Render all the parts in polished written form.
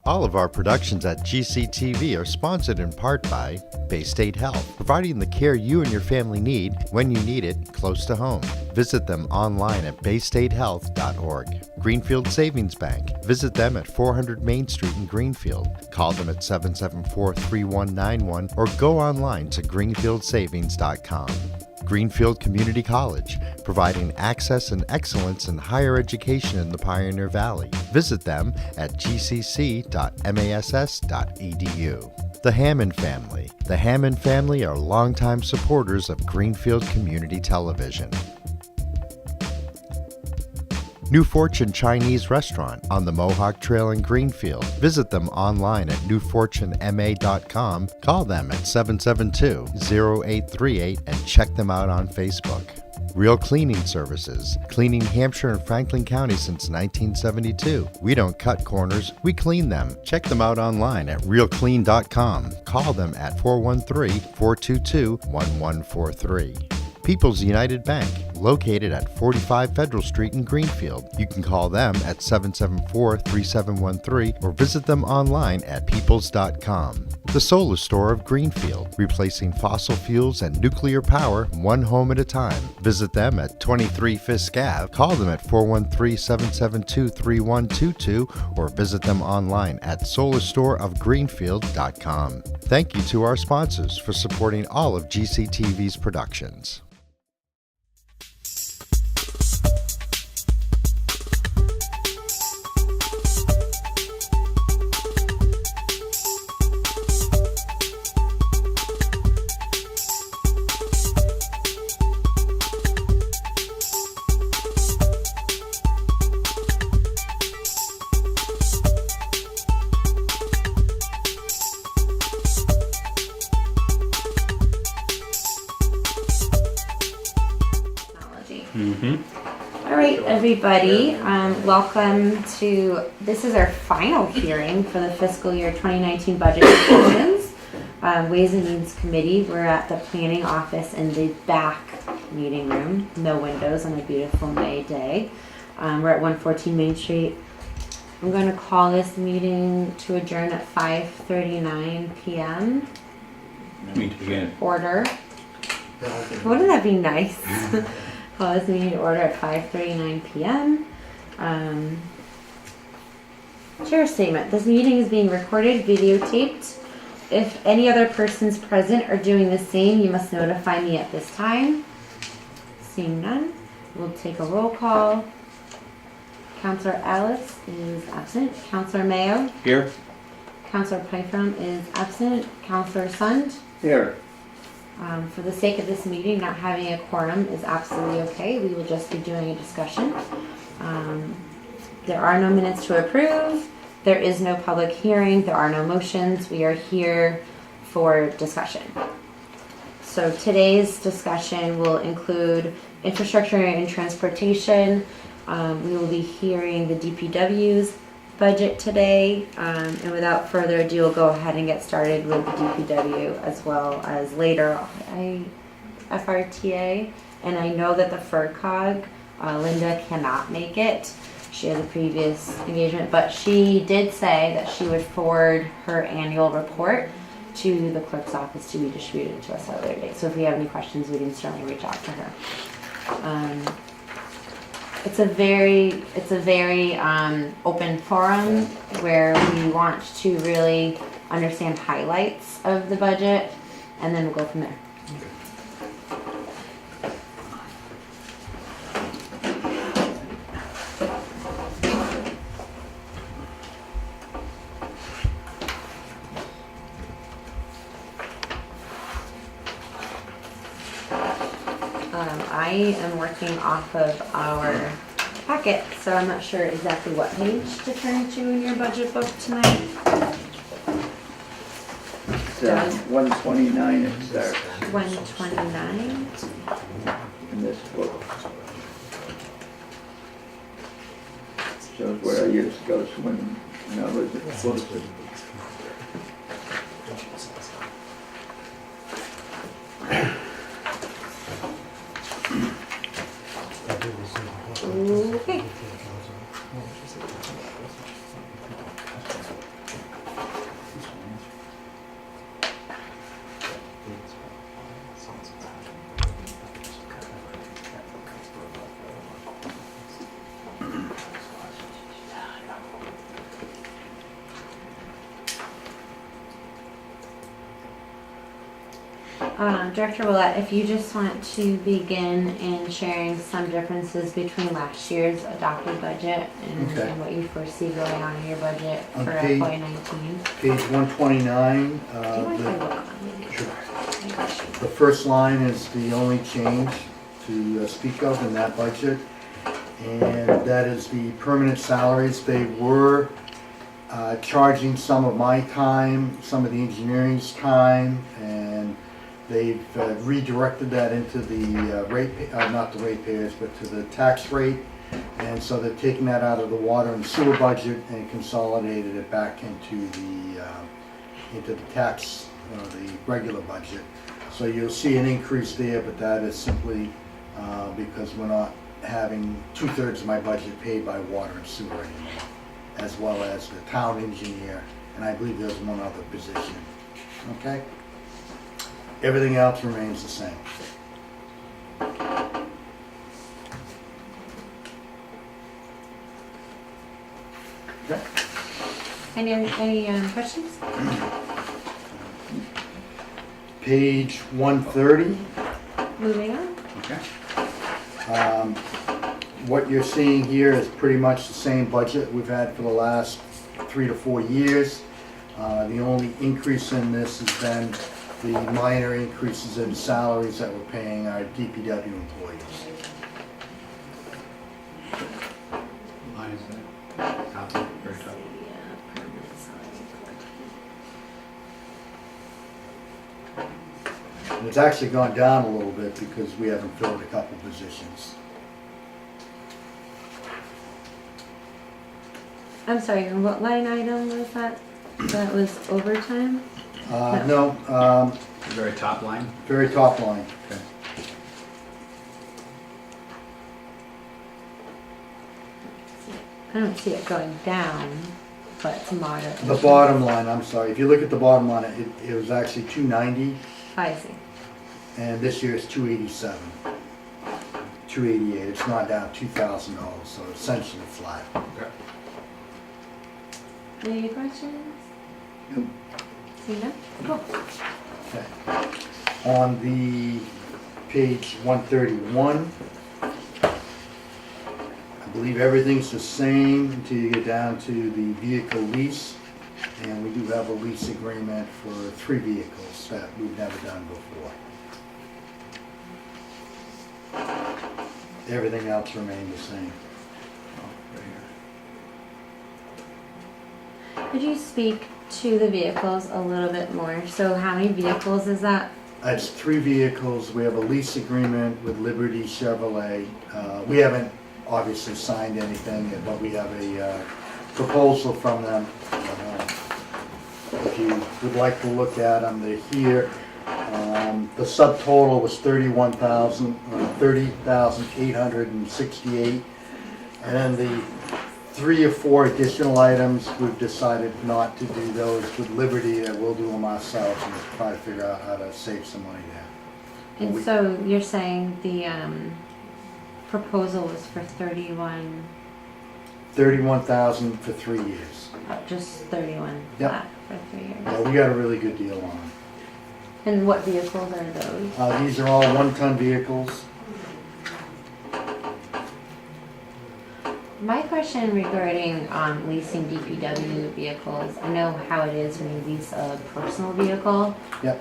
All of our productions at GCTV are sponsored in part by Bay State Health, providing the care you and your family need when you need it close to home. Visit them online at baystatehealth.org. Greenfield Savings Bank. Visit them at 400 Main Street in Greenfield. Call them at 774-3191 or go online to greenfieldsavings.com. Greenfield Community College, providing access and excellence in higher education in the Pioneer Valley. Visit them at gcc.mass.edu. The Hammond Family. The Hammond family are longtime supporters of Greenfield Community Television. New Fortune Chinese Restaurant on the Mohawk Trail in Greenfield. Visit them online at newfortunema.com. Call them at 772-0838 and check them out on Facebook. Real Cleaning Services, cleaning Hampshire and Franklin County since 1972. We don't cut corners, we clean them. Check them out online at realclean.com. Call them at 413-422-1143. People's United Bank, located at 45 Federal Street in Greenfield. You can call them at 774-3713 or visit them online at peoples.com. The Solar Store of Greenfield, replacing fossil fuels and nuclear power one home at a time. Visit them at 23 Fisk Ave. Call them at 413-772-3122 or visit them online at solarstoreofgreenfield.com. Thank you to our sponsors for supporting all of GCTV's productions. All right, everybody, welcome to, this is our final hearing for the fiscal year 2019 budget discussions. Ways and Means Committee. We're at the planning office in the back meeting room, no windows on a beautiful May day. We're at 114 Main Street. I'm going to call this meeting to adjourn at 5:39 p.m. Meet again. Order. Wouldn't that be nice? Call this meeting to order at 5:39 p.m. Chair statement. This meeting is being recorded, videotaped. If any other persons present are doing the same, you must notify me at this time. Seeing none, we'll take a roll call. Councillor Alice is absent. Councillor Mayo. Here. Councillor Python is absent. Councillor Sund. Here. For the sake of this meeting, not having a quorum is absolutely okay. We will just be doing a discussion. There are no minutes to approve. There is no public hearing. There are no motions. We are here for discussion. So today's discussion will include infrastructure and transportation. We will be hearing the DPW's budget today, and without further ado, we'll go ahead and get started with the DPW as well as later FRTA. And I know that the FERCOG, Linda cannot make it. She has a previous engagement, but she did say that she would forward her annual report to the clerk's office to be distributed to us at a later date. So if we have any questions, we can certainly reach out to her. It's a very open forum where we want to really understand highlights of the budget, and then we'll go from there. I am working off of our packet, so I'm not sure exactly what page to turn to in your budget book tonight. It's 129 it starts 129. in this book. Shows where I used to go swimming when I was at Fiscal. Okay. Director Willett, if you just want to begin in sharing some differences between last year's adopted budget and, Okay. and what you foresee going on in your budget On for page- FY19. Page 129, Do you mind if I look on it? sure. I got you. The first line is the only change to speak of in that budget, and that is the permanent salaries. They were charging some of my time, some of the engineering's time, and they've redirected that into the not the ratepayers, but to the tax rate. And so they're taking that out of the water and sewer budget and consolidated it back into the tax, the regular budget. So you'll see an increase there, but that is simply because we're not having 2/3 of my budget paid by water and sewer anymore, as well as the town engineer, and I believe there's one other position. Okay? Everything else remains the same. Okay? Any questions? Page 130. Moving on. Okay. What you're seeing here is pretty much the same budget we've had for the last 3 to 4 years. The only increase in this has been the minor increases in salaries that we're paying our DPW employees. Line is that? Top, very top. And it's actually gone down a little bit because we haven't filled a couple positions. I'm sorry, what line item was that? That was overtime? No, The very top line? very top line. Okay. I don't see it going down, but it's moderate. The bottom line, I'm sorry, if you look at the bottom line, it was actually 290, I see. and this year it's 287. 288, it's not down $2,000, so essentially flat. Okay. Any questions? No. See no? Cool. Okay. On the page 131, I believe everything's the same until you get down to the vehicle lease. And we do have a lease agreement for 3 vehicles that we've never done before. Everything else remained the same. Oh, right here. Could you speak to the vehicles a little bit more? So how many vehicles is that? It's 3 vehicles. We have a lease agreement with Liberty Chevrolet. We haven't obviously signed anything, but we have a proposal from them. If you would like to look at them, they're here. The subtotal was $30,868, and then the 3 or 4 additional items, we've decided not to do those with Liberty, that we'll do them ourselves and try to figure out how to save some money there. And We- so you're saying the proposal was for 31, 31,000 for 3 years. just 31 Yep. flat for 3 years. Yeah, we got a really good deal on them. And what vehicles are those? These are all 1-ton vehicles. My question regarding leasing DPW vehicles, I know how it is when you lease a personal vehicle. Yep.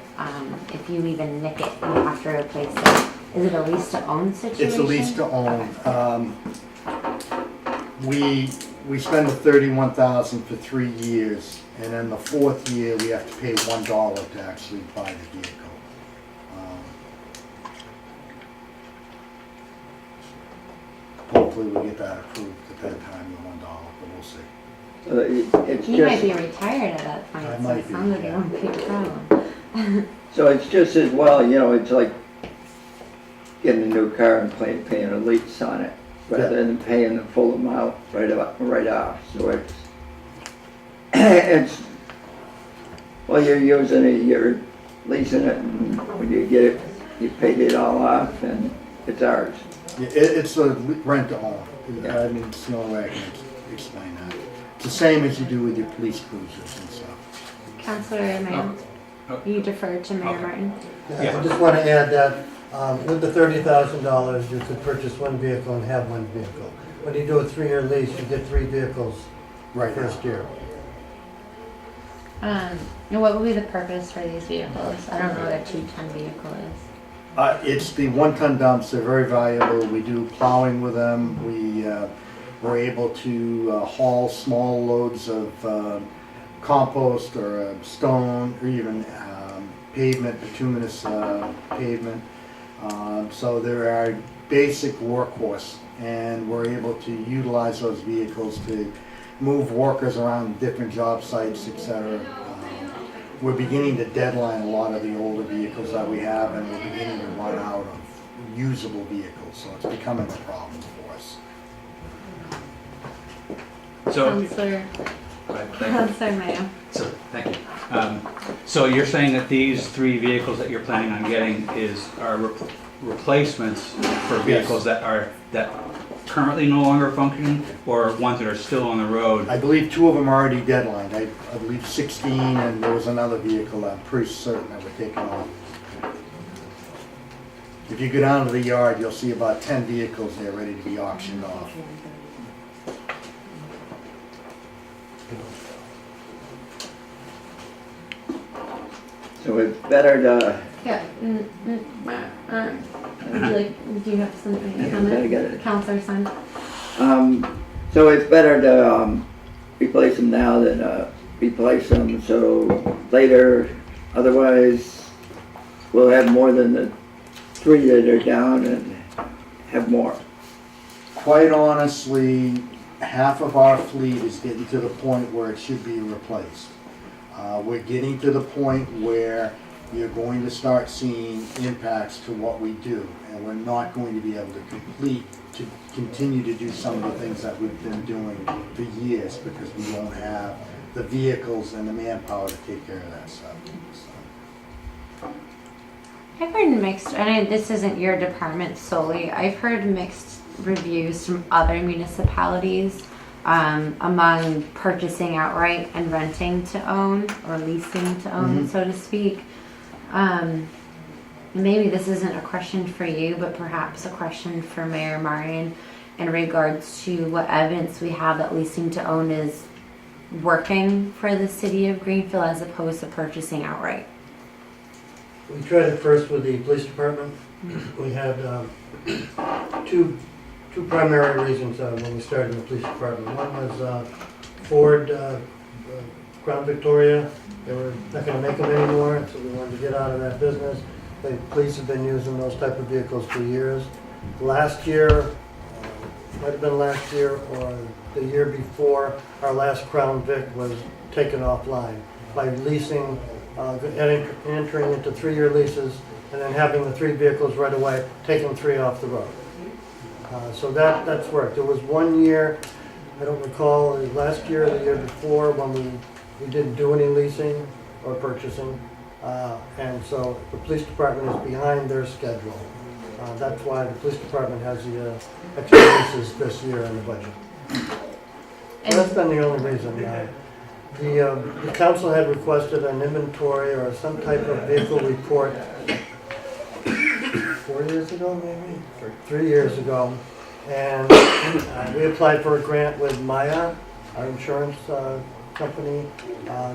If you even nick it, you have to replace it. Is it a lease to own situation? It's a lease to own. Okay. We spend the 31,000 for 3 years, and then the 4th year, we have to pay $1 to actually buy the vehicle. Hopefully we get that approved at that time, the $1, but we'll see. It's You might be just, retired at that point, I so might it be, sounds like it yeah. won't be a problem. so it's just as well, you know, it's like getting a new car and paying a lease on it, rather than paying the full amount right off. So it's, well, you're using it, you're leasing it, and when you get it, you paid it all off, and it's ours. Yeah, it's a rent to own. Yeah. I mean, it's the only way I can explain that. It's the same as you do with your police cruisers and stuff. Counselor Mayo? You defer to Mayor Okay. Martin. Yeah. I just want to add that with the $30,000, you could purchase one vehicle and have one vehicle. When you do a 3-year lease, you get 3 vehicles Right now. first year. And what would be the purpose for these vehicles? I don't know what a 2-ton vehicle is. It's the 1-ton dumps, they're very valuable, we do plowing with them, we're able to haul small loads of compost or stone or even pavement, bituminous pavement. So they're our basic workhorse, and we're able to utilize those vehicles to move workers around different job sites, etc. We're beginning to deadline a lot of the older vehicles that we have, and we're beginning to run out of usable vehicles, so it's becoming a problem for us. So, Counselor, thank you. Counselor Mayo. So, thank you. So you're saying that these 3 vehicles that you're planning on getting are replacements for vehicles that currentently no longer functioning, or ones that are still on the road? I believe 2 of them are already deadlined, I believe 16, and there was another vehicle I'm pretty certain that we're taking on. If you go down to the yard, you'll see about 10 vehicles there ready to be auctioned off. So it's better to, Yeah. Do you have something to I comment? got it. Counselor Sun. So it's better to replace them now than replace them so later, otherwise we'll have more than the 3 that are down and have more. Quite honestly, half of our fleet is getting to the point where it should be replaced. We're getting to the point where you're going to start seeing impacts to what we do, and we're not going to be able to continue to do some of the things that we've been doing for years because we won't have the vehicles and the manpower to take care of that stuff. So. I've heard mixed, and this isn't your department solely, I've heard mixed reviews from other municipalities among purchasing outright and renting to own, or leasing to own, so to speak. Maybe this isn't a question for you, but perhaps a question for Mayor Martin in regards to what evidence we have that leasing to own is working for the city of Greenfield as opposed to purchasing outright. We tried it first with the police department. We had two primary reasons when we started in the police department. One was Ford Crown Victoria. They were not going to make them anymore, so we wanted to get out of that business. The police have been using those type of vehicles for years. Last year, might have been last year or the year before, our last Crown Vic was taken offline by leasing, entering into 3-year leases, and then having the 3 vehicles right away, taking 3 off the road. So that's worked. There was 1 year, I don't recall, last year or the year before, when we didn't do any leasing or purchasing. And so the police department is behind their schedule. That's why the police department has the extra leases this year in the budget. So that's been the only reason. The council had requested an inventory or some type of vehicle report 4 years ago, maybe, or 3 years ago. And we applied for a grant with Maya, our insurance company.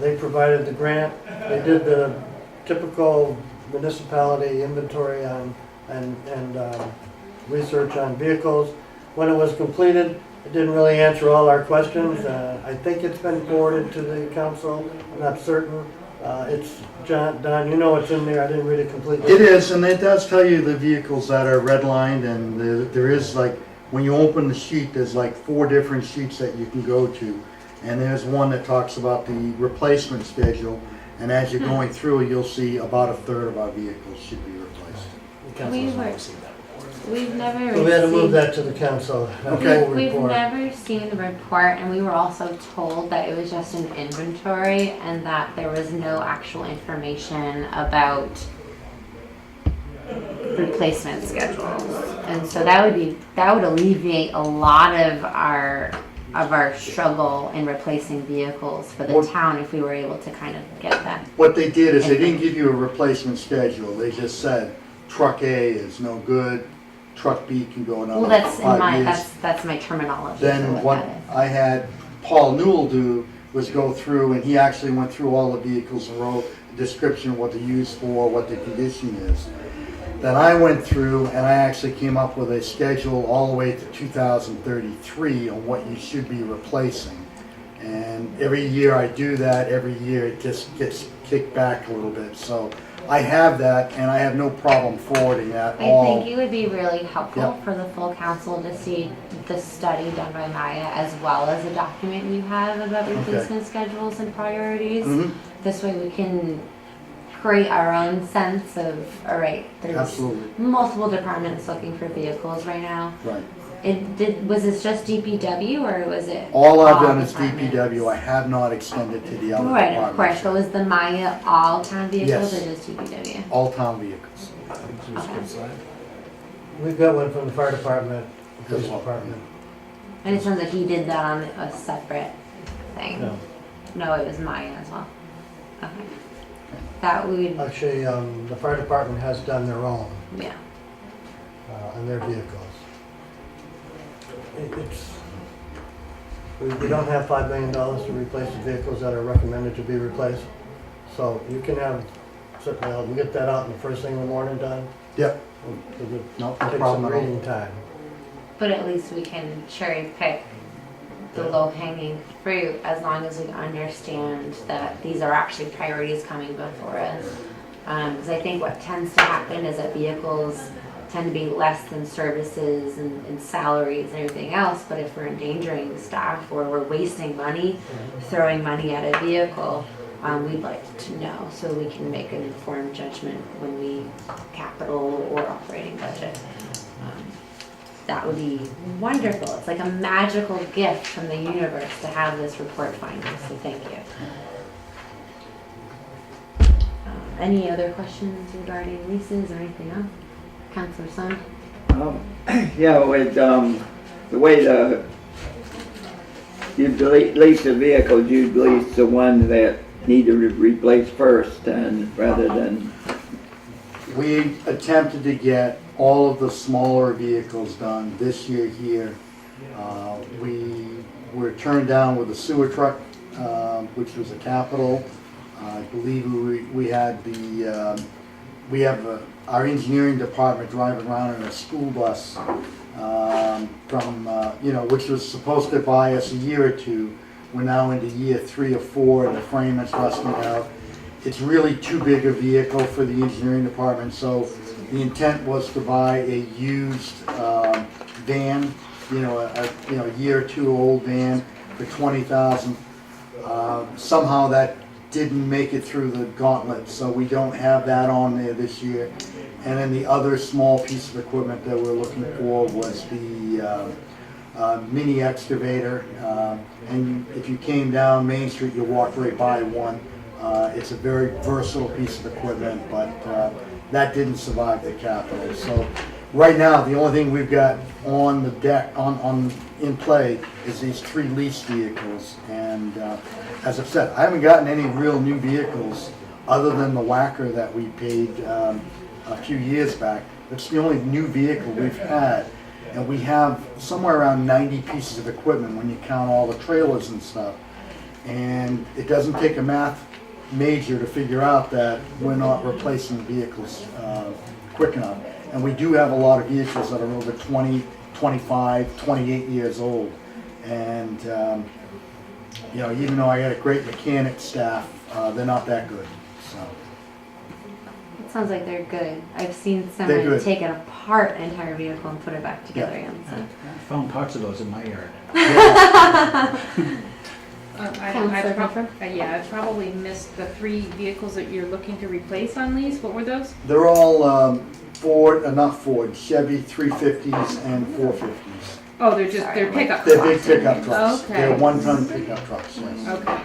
They provided the grant. They did the typical municipality inventory on and research on vehicles. When it was completed, it didn't really answer all our questions. I think it's been forwarded to the council. I'm not certain. It's Don, you know what's in there. I didn't read it completely. It is, and it does tell you the vehicles that are redlined, and there is like, when you open the sheet, there's like 4 different sheets that you can go to. And there's one that talks about the replacement schedule, and as you're going through, you'll see about a third of our vehicles should be replaced. The council's not seen that. We've never So we had to move received, that to the council. that Okay. full we've report. never seen the report, and we were also told that it was just an inventory and that there was no actual information about replacement schedules. And so that would alleviate a lot of our of our struggle in replacing vehicles for the Well- town if we were able to kind of get that. What they did is they didn't give you a replacement schedule. They just said, truck A is no good, truck B can go another Well, that's in 5 my, years. that's my terminology. for Then what that is. I had Paul Newell do was go through, and he actually went through all the vehicles and wrote a description of what they're used for, what the condition is. Then I went through and I actually came up with a schedule all the way to 2033 on what you should be replacing. And every year I do that, every year it just gets kicked back a little bit. So I have that, and I have no problem forwarding that I all. think it would be really helpful Yep. for the full council to see the study done by Maya as well as a document you have about replacement schedules and priorities. Mhm. This way we can create our own sense of, all right, there's Absolutely, multiple departments looking for vehicles right now. right. Was this just DPW or was it? All I've done is departments? DPW. I have not extended to the other Right, departments. of course, but was the Maya all town vehicles Yes. or just DPW? All town vehicles. We've got one from the fire department, the police department. And it sounds like he did that on a separate thing. No. No, it was Maya as well. Okay. That would, Actually, the fire department has done their own yeah. on their vehicles. We don't have $5 million to replace the vehicles that are recommended to be replaced. So you can have, we'll get that out in the first thing in the morning done. Yep, Because it no takes some problem at all. reading time. But at least we can cherry pick the low hanging fruit as long as we understand that these are actually priorities coming before us. Because I think what tends to happen is that vehicles tend to be less than services and salaries and everything else. But if we're endangering staff or we're wasting money, throwing money at a vehicle, we'd like to know so we can make an informed judgment when we capital or operating budget. That would be wonderful. It's like a magical gift from the universe to have this report finally, so thank you. Any other questions regarding leases or anything else? Councilor Sun? Yeah, with, the way you lease the vehicles, you lease the ones that need to be replaced first, and rather than, We attempted to get all of the smaller vehicles done this year here. We were turned down with the sewer truck, which was a capital. I believe we had we have our engineering department driving around in a school bus from, which was supposed to buy us a year or two. We're now into year 3 or 4, and the frame is rusting out. It's really too big a vehicle for the engineering department, so the intent was to buy a used van, a year or 2 old van for $20,000. Somehow that didn't make it through the gauntlet, so we don't have that on there this year. And then the other small piece of equipment that we're looking for was the mini excavator. And if you came down Main Street, you walked right by one. It's a very versatile piece of equipment, but that didn't survive the capital. So right now, the only thing we've got on the deck, in play, is these 3 leased vehicles. And as I've said, I haven't gotten any real new vehicles other than the whacker that we paid a few years back. It's the only new vehicle we've had. And we have somewhere around 90 pieces of equipment when you count all the trailers and stuff. And it doesn't take a math major to figure out that we're not replacing vehicles quick enough. And we do have a lot of vehicles that are over 20, 25, 28 years old. And, even though I got a great mechanic staff, they're not that good, so. It sounds like they're good. I've seen They're someone good. take it apart an entire vehicle and put it back together again, so. I found parts of those in my yard. Councilor Pfeffer? I probably missed the 3 vehicles that you're looking to replace on lease. What were those? They're all Chevy 350s and 450s. Oh, they're just, Sorry, they're pickup They're trucks. big pickup trucks. Okay. They're 1-ton pickup trucks, yes. Okay.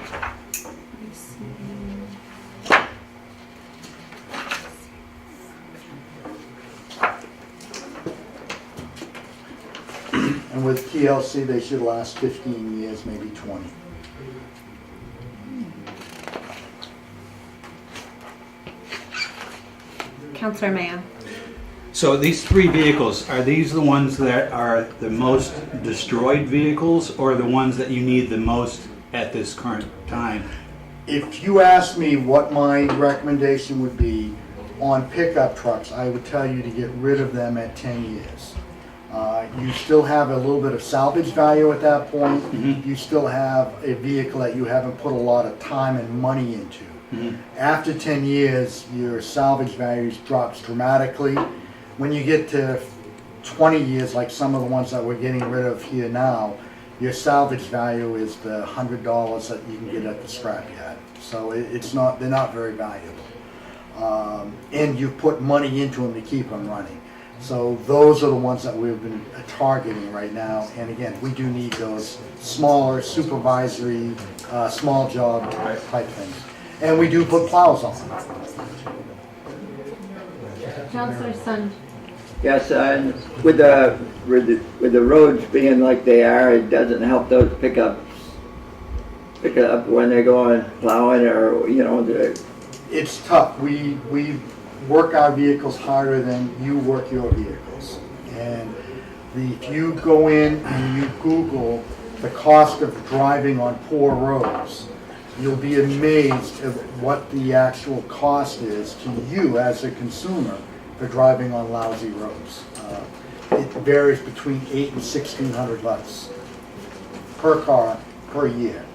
And And with TLC, they should last 15 years, maybe 20. Counselor Mayo. So these three vehicles, are these the ones that are the most destroyed vehicles, or the ones that you need the most at this current time? If you ask me what my recommendation would be on pickup trucks, I would tell you to get rid of them at 10 years. You still have a little bit of salvage value at that point. You still have a vehicle that you haven't put a lot of time and money into. After 10 years, your salvage values drops dramatically. When you get to 20 years, like some of the ones that we're getting rid of here now, your salvage value is the $100 that you can get at the scrapyard. So they're not very valuable. And you put money into them to keep them running. So those are the ones that we've been targeting right now. And again, we do need those smaller supervisory, small job type things. And we do put plows on them. Counselor Sun. Yes, and with the roads being like they are, it doesn't help those pickups pick it up when they're going plowing or, you know, It's tough. We work our vehicles harder than you work your vehicles. And if you go in and you Google the cost of driving on poor roads, you'll be amazed at what the actual cost is to you as a consumer for driving on lousy roads. It varies between $800 and $1,600 per car per year.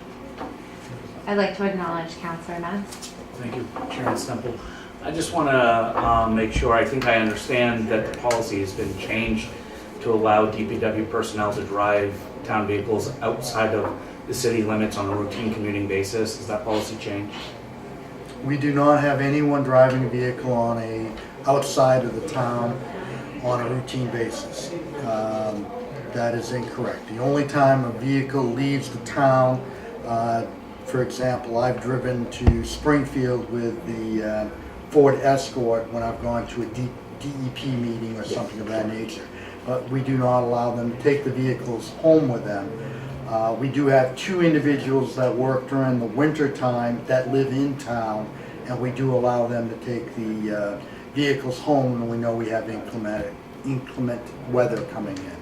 I'd like to acknowledge Counselor Ness. Thank you, Chairman Stemple. I just want to make sure, I think I understand that the policy has been changed to allow DPW personnel to drive town vehicles outside of the city limits on a routine commuting basis. Is that policy changed? We do not have anyone driving a vehicle outside of the town on a routine basis. That is incorrect. The only time a vehicle leaves the town, for example, I've driven to Springfield with the Ford Escort when I've gone to a DEP meeting or something of that nature. But we do not allow them to take the vehicles home with them. We do have 2 individuals that work during the winter time that live in town, and we do allow them to take the vehicles home when we know we have inclement weather coming in.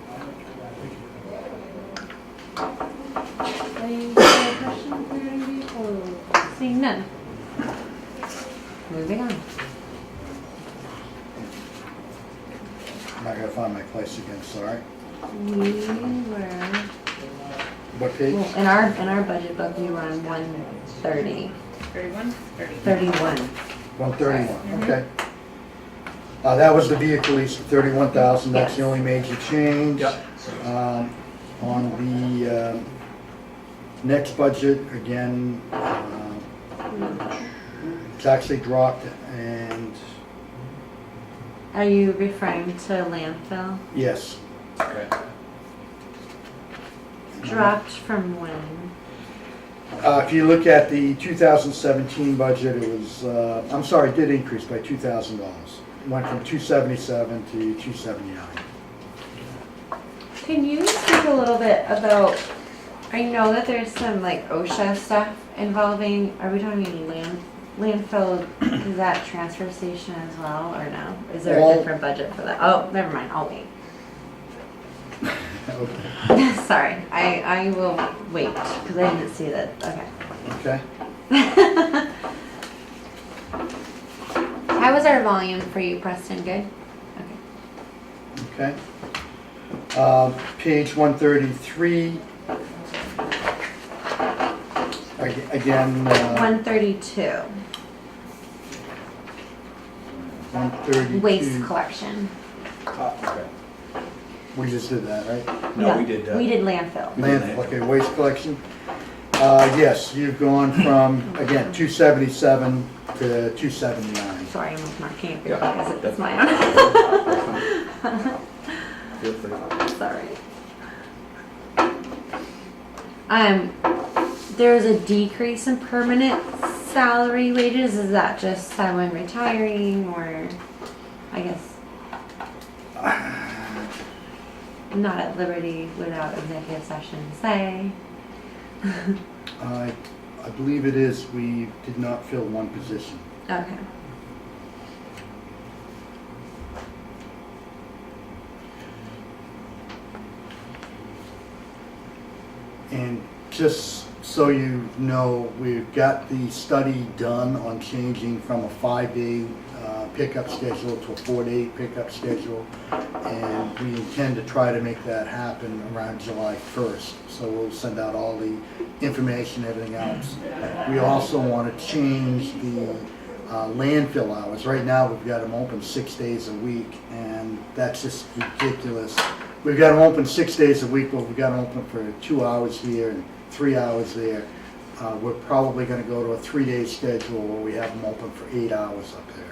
Any other questions regarding vehicles? Seeing none. Moving on. I gotta find my place again, sorry. We were, What page? well, in our budget book, we were on 130, 31? 31. 131, okay. That was the vehicle lease for 31,000, that's the Yes. only major change. Yep. On the next budget, again, it's actually dropped, and Are you referring to landfill? yes. Okay. Dropped from when? If you look at the 2017 budget, it was, I'm sorry, it did increase by $2,000. It went from 277 to 279. Can you speak a little bit about, I know that there's some like OSHA stuff involving, are we talking landfill, is that transfer station as well, or no? Is there a All- different budget for that? Oh, never mind, I'll wait. Okay. Sorry, I will wait, because I didn't see that, okay. Okay. How was our volume for you, Preston? Good? Okay. Okay. Page 133. Again, 132, 132. waste collection. Okay. We just did that, right? No, Yeah, we did. We did landfill. Landfill, okay, waste collection. Yes, you've gone from, again, 277 to 279. Sorry, I'm marking it Yeah. because it's my own. Feel free. Sorry. There was a decrease in permanent salary wages. Is that just someone retiring, or I guess I'm not at liberty without executive session to say. I believe it is, we did not fill one position. Okay. And just so you know, we've got the study done on changing from a 5-day pickup schedule to a 4-day pickup schedule. And we intend to try to make that happen around July 1st. So we'll send out all the information, everything else. We also want to change the landfill hours. Right now, we've got them open 6 days a week, and that's just ridiculous. We've got them open 6 days a week, but we've got them open for 2 hours here and 3 hours there. We're probably going to go to a 3-day schedule where we have them open for 8 hours up there.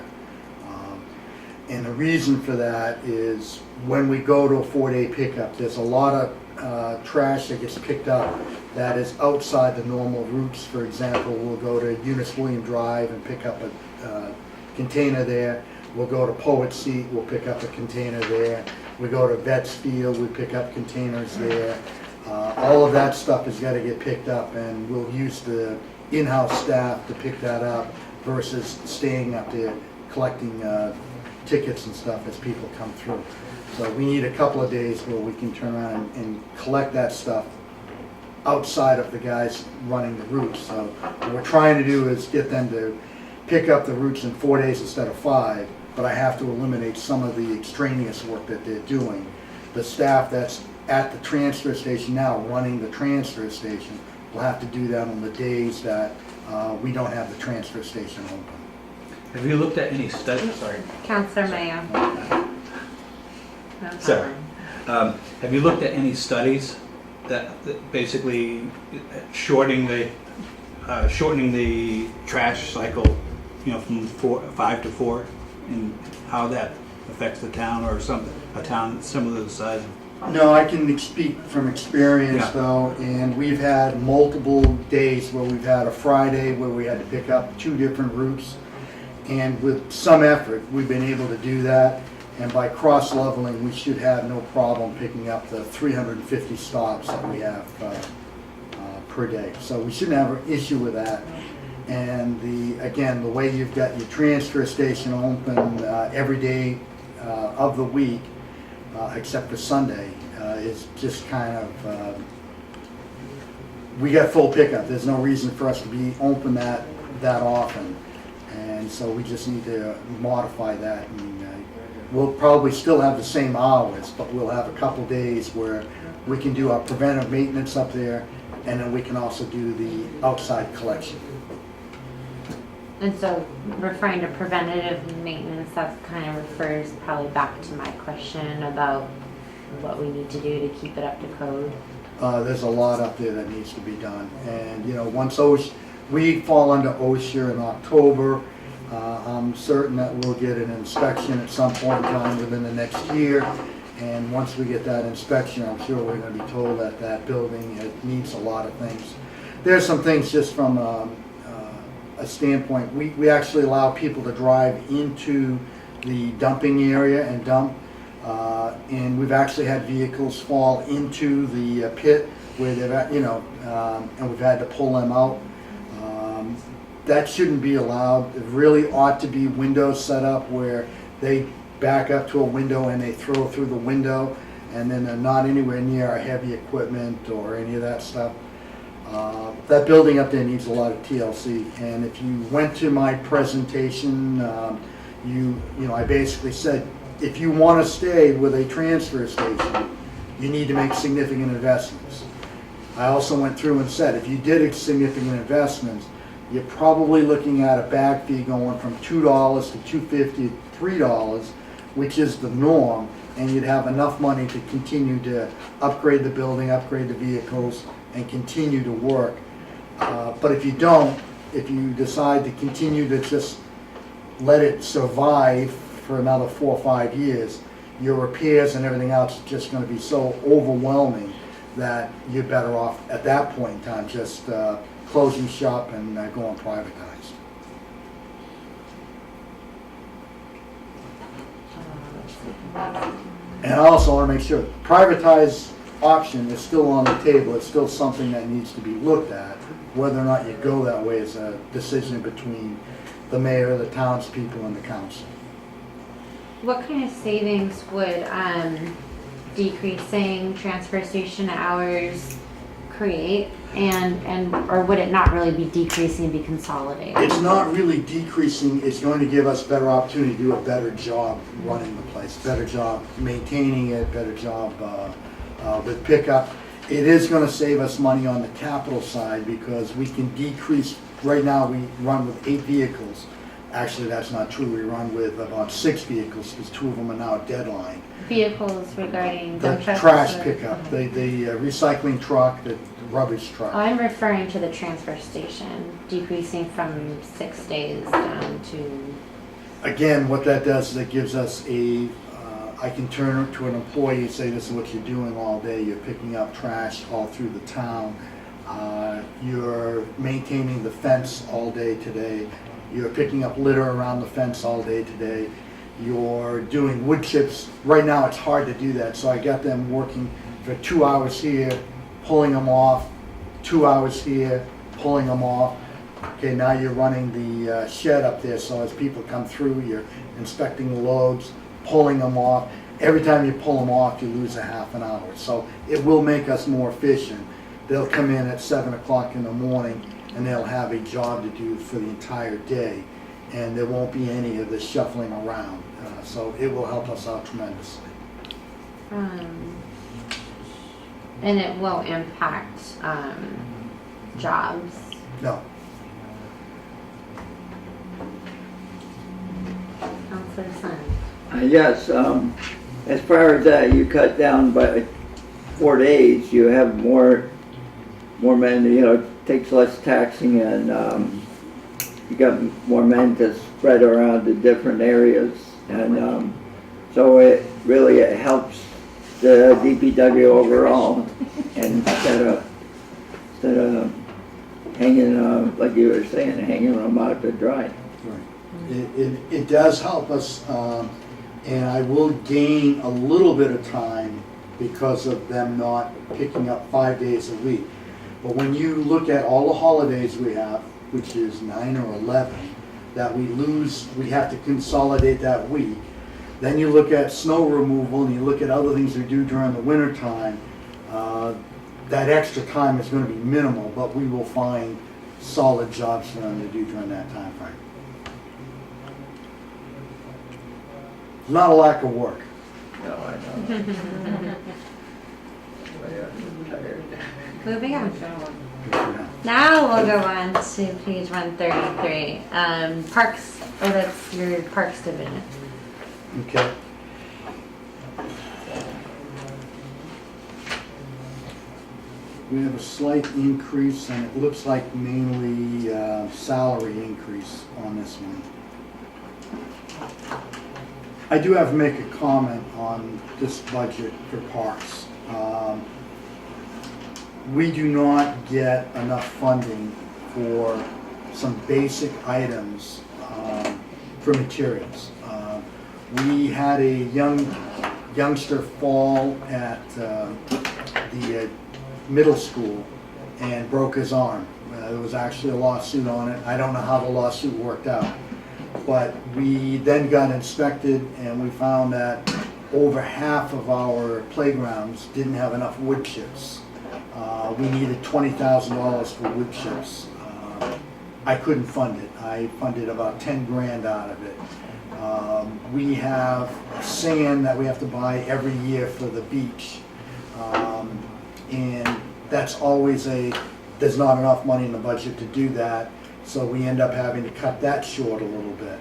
And the reason for that is when we go to a 4-day pickup, there's a lot of trash that gets picked up that is outside the normal routes. For example, we'll go to Eunice William Drive and pick up a container there. We'll go to Poet Seat, we'll pick up a container there. We go to Vets Field, we pick up containers there. All of that stuff has got to get picked up, and we'll use the in-house staff to pick that up versus staying up there collecting tickets and stuff as people come through. So we need a couple of days where we can turn around and collect that stuff outside of the guys running the routes. So what we're trying to do is get them to pick up the routes in 4 days instead of 5, but I have to eliminate some of the extraneous work that they're doing. The staff that's at the transfer station now, running the transfer station, will have to do that on the days that we don't have the transfer station open. Have you looked at any studies? Sorry. Counselor Mayo. No Sorry. problem. Have you looked at any studies that basically shortening the trash cycle, from 5 to 4, and how that affects the town or something, a town similar to the size of? No, I can speak from experience Yeah. though, and we've had multiple days where we've had a Friday where we had to pick up 2 different routes. And with some effort, we've been able to do that. And by cross-leveling, we should have no problem picking up the 350 stops that we have per day. So we shouldn't have an issue with that. And again, the way you've got your transfer station open every day of the week, except for Sunday, is just kind of, we got full pickup. There's no reason for us to be open that often. And so we just need to modify that, and we'll probably still have the same hours, but we'll have a couple days where we can do our preventive maintenance up there, and then we can also do the outside collection. And so referring to preventative maintenance, that kind of refers probably back to my question about what we need to do to keep it up to code. There's a lot up there that needs to be done, and once we fall under OSHA in October. I'm certain that we'll get an inspection at some point in time within the next year. And once we get that inspection, I'm sure we're going to be told that that building needs a lot of things. There's some things just from a standpoint. We actually allow people to drive into the dumping area and dump. And we've actually had vehicles fall into the pit where they've, and we've had to pull them out. That shouldn't be allowed. There really ought to be windows set up where they back up to a window and they throw through the window, and then they're not anywhere near our heavy equipment or any of that stuff. That building up there needs a lot of TLC, and if you went to my presentation, I basically said, if you want to stay with a transfer station, you need to make significant investments. I also went through and said, if you did significant investments, you're probably looking at a bag fee going from $2 to $2.50 to $3, which is the norm, and you'd have enough money to continue to upgrade the building, upgrade the vehicles, and continue to work. But if you don't, if you decide to continue to just let it survive for another 4 or 5 years, your repairs and everything else is just going to be so overwhelming that you're better off at that point in time just closing shop and going privatized. And I also want to make sure, privatized option is still on the table, it's still something that needs to be looked at. Whether or not you go that way is a decision between the mayor, the townspeople, and the council. What kind of savings would decreasing transfer station hours create? And or would it not really be decreasing and be consolidated? It's not really decreasing, it's going to give us better opportunity to do a better job running the place, better job maintaining it, better job with pickup. It is going to save us money on the capital side because we can decrease, right now we run with 8 vehicles. Actually, that's not true, we run with about 6 vehicles because 2 of them are now deadline. Vehicles regarding The dump trucks trash or- pickup, the recycling truck, the rubbish truck. Oh, I'm referring to the transfer station, decreasing from 6 days down to, Again, what that does is it gives us I can turn to an employee and say, this is what you're doing all day. You're picking up trash all through the town. You're maintaining the fence all day today. You're picking up litter around the fence all day today. You're doing wood chips. Right now, it's hard to do that, so I got them working for 2 hours here, pulling them off, 2 hours here, pulling them off. Okay, now you're running the shed up there, so as people come through, you're inspecting the loads, pulling them off. Every time you pull them off, you lose a half an hour. So it will make us more efficient. They'll come in at 7 o'clock in the morning and they'll have a job to do for the entire day. And there won't be any of the shuffling around. So it will help us out tremendously. and it won't impact jobs. No. Counselor Sun. Yes, as far as that, you cut down by 4 days, you have more men, it takes less taxing and you got more men to spread around to different areas. And so it helps the DPW overall. And instead of hanging, like you were saying, hanging them out to dry. Right. It does help us, and I will gain a little bit of time because of them not picking up 5 days a week. But when you look at all the holidays we have, which is 9 or 11, that we lose, we have to consolidate that week. Then you look at snow removal and you look at other things we do during the winter time. That extra time is going to be minimal, but we will find solid jobs for them to do during that time frame. Not a lack of work. No, I know. Moving on. Now we'll go on to page 133. Parks, that's your Parks division. Okay. We have a slight increase, and it looks like mainly salary increase on this one. I do have to make a comment on this budget for parks. We do not get enough funding for some basic items for materials. We had a youngster fall at the middle school and broke his arm. There was actually a lawsuit on it. I don't know how the lawsuit worked out. But we then got inspected and we found that over half of our playgrounds didn't have enough wood chips. We needed $20,000 for wood chips. I couldn't fund it. I funded about 10 grand out of it. We have sand that we have to buy every year for the beach. And that's always there's not enough money in the budget to do that. So we end up having to cut that short a little bit.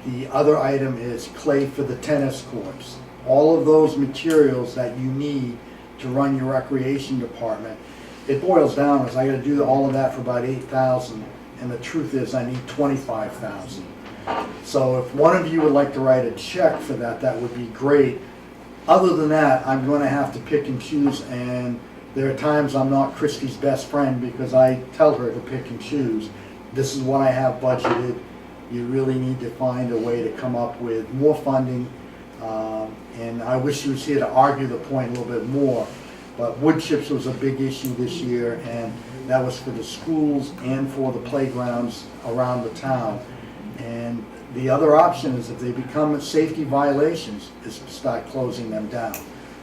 The other item is clay for the tennis courts. All of those materials that you need to run your recreation department, it boils down as I gotta do all of that for about $8,000, and the truth is I need $25,000. So if one of you would like to write a check for that, that would be great. Other than that, I'm gonna have to pick and choose, and there are times I'm not Christy's best friend because I tell her to pick and choose. This is what I have budgeted. You really need to find a way to come up with more funding and I wish she was here to argue the point a little bit more, but wood chips was a big issue this year, and that was for the schools and for the playgrounds around the town. And the other option is if they become safety violations, is to start closing them down.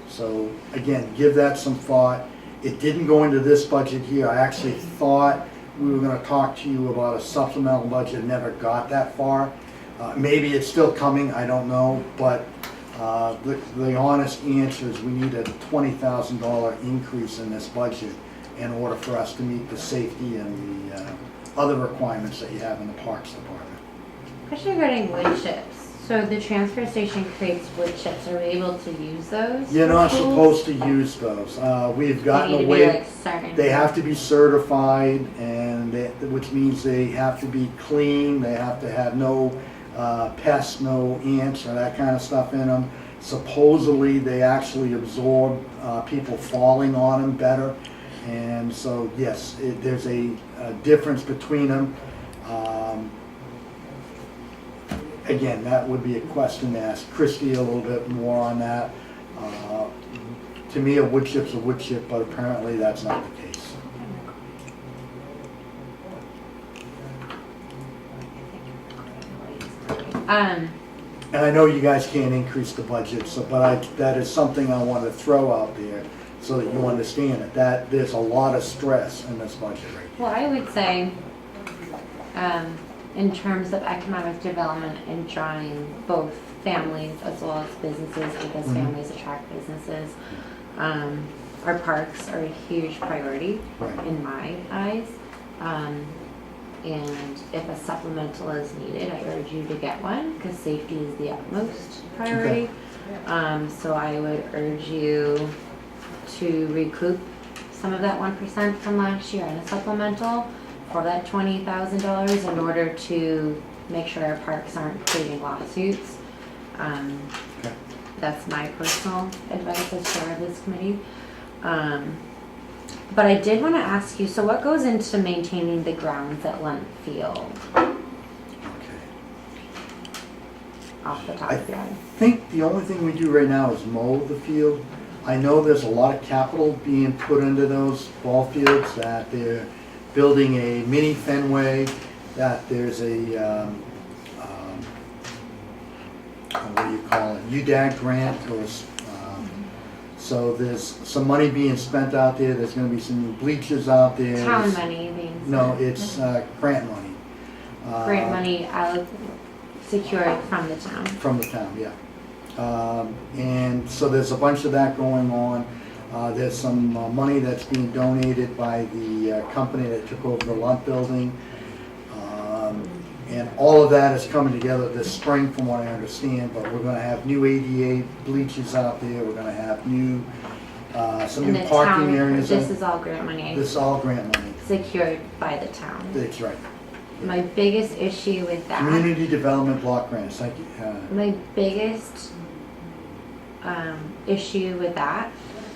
So again, give that some thought. It didn't go into this budget here. I actually thought we were gonna talk to you about a supplemental budget, never got that far. Maybe it's still coming, I don't know, but the honest answer is we need a $20,000 increase in this budget in order for us to meet the safety and the other requirements that you have in the Parks Department. Question regarding wood chips. So the transfer station creates wood chips. Are we able to use those? You're for not schools? supposed to use those. We've They gotten need to be away. like certain. They have to be certified, and which means they have to be clean. They have to have no pests, no ants, or that kind of stuff in them. Supposedly, they actually absorb people falling on them better. And so, yes, there's a difference between them. Again, that would be a question to ask Christie a little bit more on that. To me, a wood chip's a wood chip, but apparently that's not the case. And I know you guys can't increase the budget, so that is something I want to throw out there so that you understand it. That there's a lot of stress in this budget right now. Well, I would say, in terms of economic development and drawing both families as well as businesses, because families attract businesses, our parks are a huge priority Right. in my eyes. And if a supplemental is needed, I urge you to get one because safety is the utmost priority. So I would urge you to recoup some of that 1% from last year and a supplemental for that $20,000 in order to make sure our parks aren't creating lawsuits. That's my personal advice as chair of this committee. But I did want to ask you, so what goes into maintaining the grounds at Lent Field Okay. off the top of your head? I think the only thing we do right now is mow the field. I know there's a lot of capital being put into those ball fields, that they're building a mini Fenway, that there's a, what do you call it, UDAG grant, or so there's some money being spent out there. There's going to be some new bleachers out there. Town money being No, spent. it's grant money. Grant money secured from the town. From the town, yeah. And so there's a bunch of that going on. There's some money that's being donated by the company that took over the Lunt building. And all of that is coming together this spring from what I understand, but we're gonna have new ADA bleachers out there. We're gonna have new, some And new the parking town, areas. this is all grant money This is all grant money. secured by the town. That's right. My biggest issue with that. Community development block grants, thank you. My biggest issue with that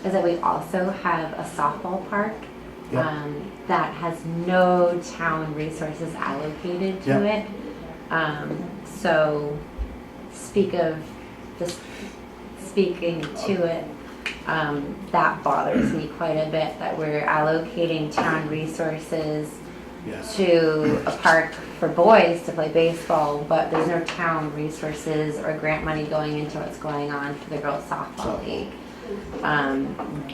is that we also have a softball park Yep. that has no town resources allocated to Yep. it. So speaking to it, that bothers me quite a bit, that we're allocating town resources Yes. to a park for boys to play baseball, but there's no town resources or grant money going into what's going on for the girls softball league.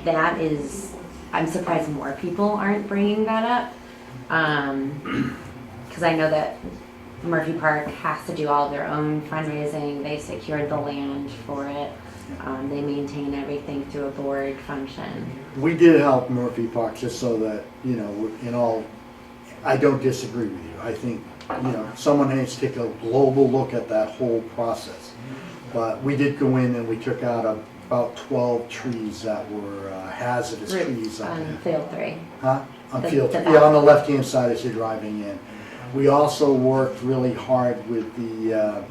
That is, I'm surprised more people aren't bringing that up. Because I know that Murphy Park has to do all their own fundraising. They secured the land for it. They maintain everything through a board function. We did help Murphy Park, just so that, you know, in all, I don't disagree with you. I think, you know, someone needs to take a global look at that whole process. But we did go in and we took out about 12 trees that were hazardous trees up On there. Field 3. Huh? On The- field, the yeah, on the back. left-hand side as you're driving in. We also worked really hard with the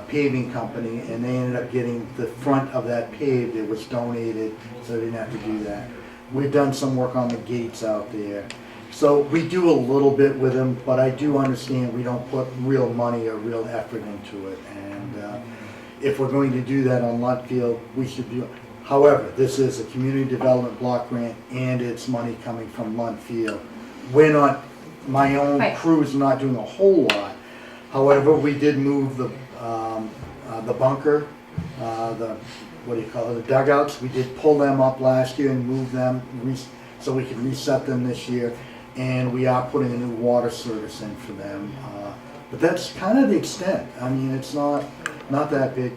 paving company, and they ended up getting the front of that paved. It was donated, so they didn't have to do that. We've done some work on the gates out there. So we do a little bit with them, but I do understand we don't put real money or real effort into it. And, if we're going to do that on Lutfield, we should do it. However, this is a community development block grant and it's money coming from Lutfield. We're not, my own Right. crew's not doing a whole lot. However, we did move the bunker, what do you call it, the dugouts. We did pull them up last year and move them so we can reset them this year. And we are putting a new water service in for them. But that's kind of the extent. I mean, it's not that big.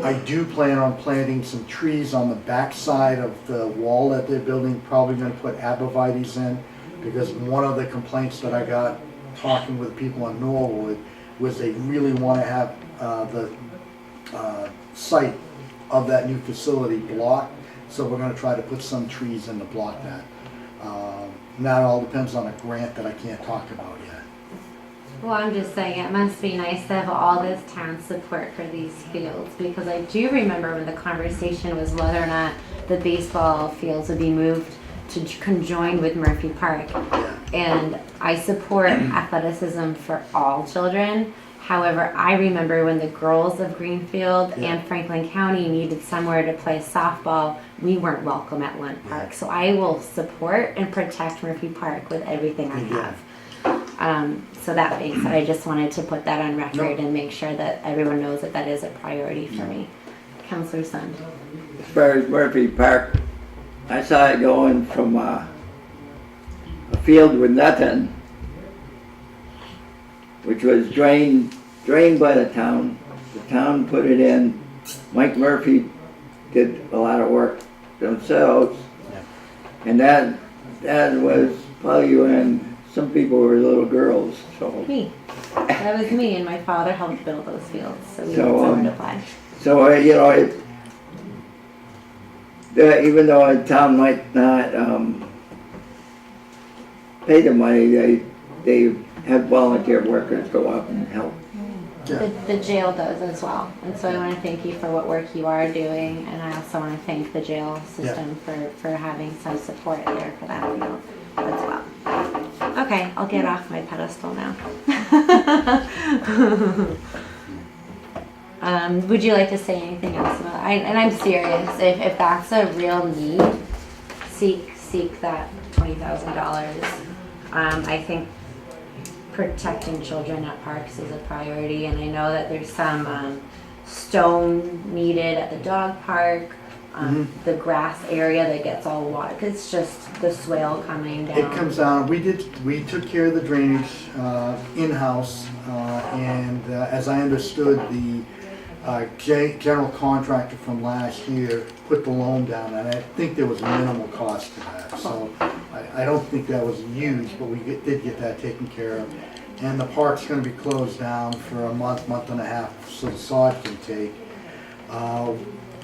I do plan on planting some trees on the back side of the wall that they're building, probably gonna put abrevieties in, because one of the complaints that I got talking with people in Norwood was they really wanna have the site of that new facility blocked, so we're gonna try to put some trees in to block that. Now it all depends on a grant that I can't talk about yet. Well, I'm just saying it must be nice to have all this town support for these fields, because I do remember when the conversation was whether or not the baseball fields would be moved to conjoin with Murphy Park. And I support athleticism for all children. However, I remember when the girls of Greenfield and Franklin County needed somewhere to play softball, we weren't welcome at Lund Park. So I will support and protect Murphy Park with everything I have. So that being said, I just wanted to put that on record and make sure that everyone knows that that is a priority for me. Councilor Sund. As far as Murphy Park, I saw it going from a field with nothing, which was drained by the town. The town put it in. Mike Murphy did a lot of work themselves, and that was probably when some people were little girls. So Me. That was me, and my father helped build those fields, so we So, had somewhere to play. So you know, even though a town might not pay the money, they have volunteer workers go out and help. The jail does as well, and so I want to thank you for what work you are doing, and I also want to thank the jail system for having some support there for that field as well. Okay, I'll get off my pedestal now. Would you like to say anything else about and I'm serious, if that's a real need, seek that $20,000. I think protecting children at parks is a priority, and I know that there's some stone needed at the dog park, the grass area that gets all water, 'cause it's just the swale coming down. It comes down, we took care of the drainage in-house, and as I understood, the general contractor from last year put the loam down, and I think there was minimal cost to that. So I don't think that was huge, but we did get that taken care of. And the park's gonna be closed down for a month and a half, so the sod can take.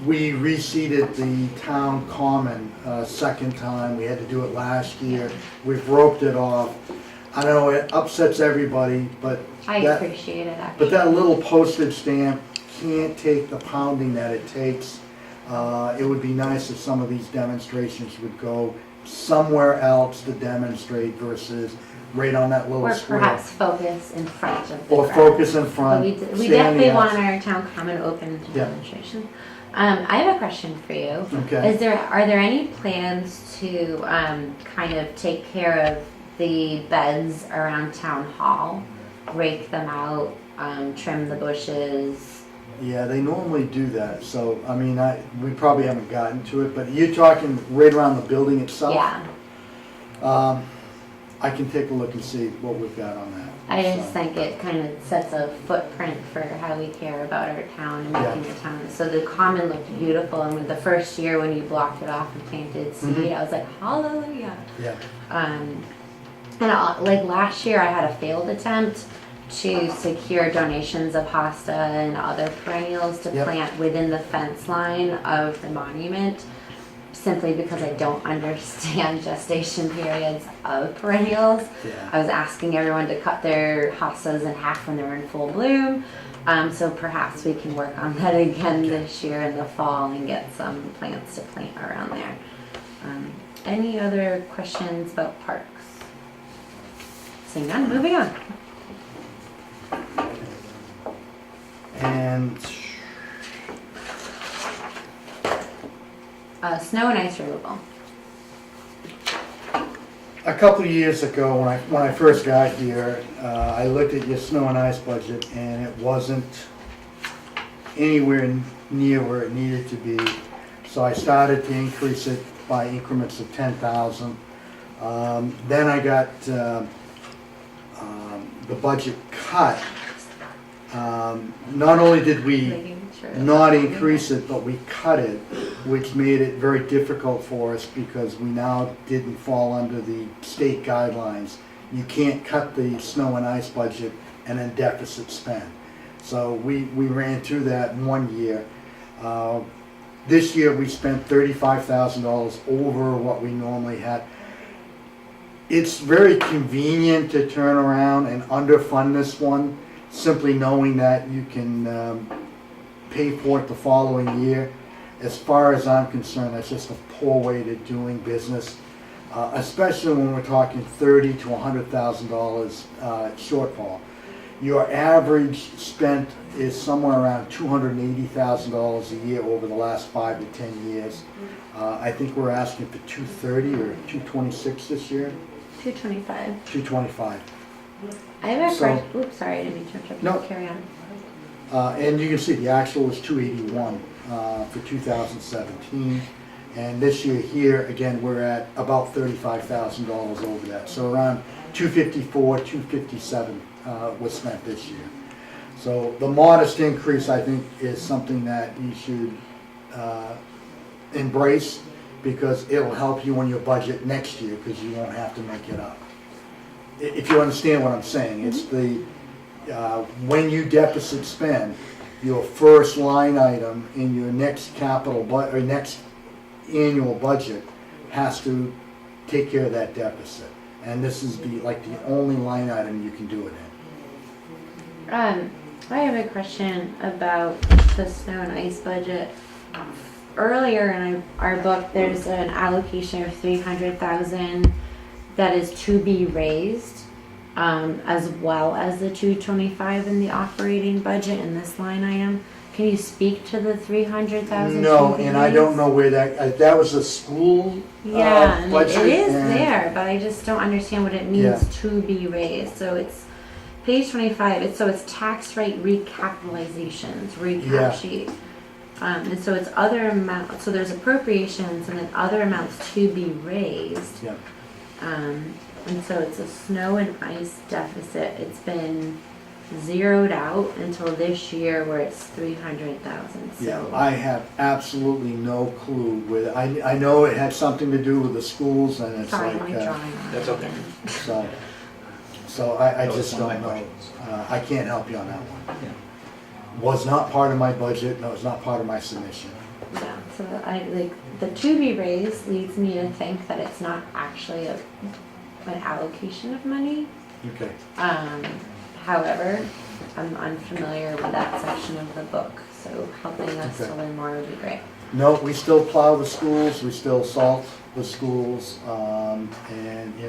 We reseeded the town common second time. We had to do it last year. We've roped it off. I know it upsets everybody, but I that, appreciate it, actually. but that little postage stamp can't take the pounding that it takes. It would be nice if some of these demonstrations would go somewhere else to demonstrate versus right on that little Or square. perhaps focus in front of the Or crowd. focus in But front. we stay on the definitely want outs- our town common open to Yeah. demonstration. I have a question for you. Okay. Are there any plans to kind of take care of the beds around town hall, rake them out, trim the bushes? Yeah, they normally do that, so, I mean, we probably haven't gotten to it, but you're talking right around the building itself? Yeah, I can take a look and see what we've got on that. I just So, think it kind of sets a footprint for how we care about our town and making the town. So the common looked beautiful, and with the first year when you blocked it off and planted seed, I was like, hallelujah. Yeah, Like last year, I had a failed attempt to secure donations of hosta and other perennials to Yep. plant within the fence line of the monument, simply because I don't understand gestation periods of perennials. yeah. I was asking everyone to cut their hostas in half when they're in full bloom. So perhaps we can work on that again this year in the fall and get some plants to plant around there. Any other questions about parks? Seeing none, moving on. And snow and ice removal. A couple of years ago, when I first got here, I looked at your snow and ice budget, and it wasn't anywhere near where it needed to be. So I started to increase it by increments of 10,000. Then I got the budget cut. Not only did we Making sure not increase it, but we cut it, which made it very difficult for us because we now didn't fall under the state guidelines. You can't cut the snow and ice budget and then deficit spend. So we ran through that in 1 year. This year we spent $35,000 over what we normally had. It's very convenient to turn around and underfund this one, simply knowing that you can pay for it the following year. As far as I'm concerned, that's just a poor way to doing business, especially when we're talking $30,000 to $100,000 shortfall. Your average spent is somewhere around $280,000 a year over the last 5 to 10 years. I think we're asking for 230 or 226 this year. 225. 225. I have a So- question. Oops, sorry, I didn't mean to interrupt. No. Carry on. And you can see the actual is 281 for 2017. And this year here, again, we're at about $35,000 over that. So around 254, 257 was spent this year. So the modest increase, I think, is something that you should embrace because it'll help you on your budget next year because you won't have to make it up. If you understand what I'm saying, it's the when you deficit spend, your first line item in your next or next annual budget has to take care of that deficit. And this is the only line item you can do it in. I have a question about the snow and ice budget. Earlier in our book, there's an allocation of 300,000 that is to be raised, as well as the 225 in the operating budget in this line item. Can you speak to the 300,000? No, and I don't know where that was a school Yeah, and budget. it is and- there, but I just don't understand what it means Yeah. to be raised. So it's page 25. It's tax rate recapitalizations, recap Yeah. sheet. And so it's other amounts. So there's appropriations and then other amounts to be raised. Yeah. And so it's a snow and ice deficit. It's been zeroed out until this year where it's 300,000. So Yeah, I have absolutely no clue with it. I know it had something to do with the schools and it's sorry, like, my drawing on That's it. okay. so I That was just one of don't my know. questions. I can't help you on that one. Yeah. Was not part of my budget, no, it was not part of my submission. Yeah, so the to be raised leads me to think that it's not actually an allocation of money. Okay. However, I'm unfamiliar with that section of the book, so helping us Okay. to learn more would be great. No, we still plow the schools, we still salt the schools, and,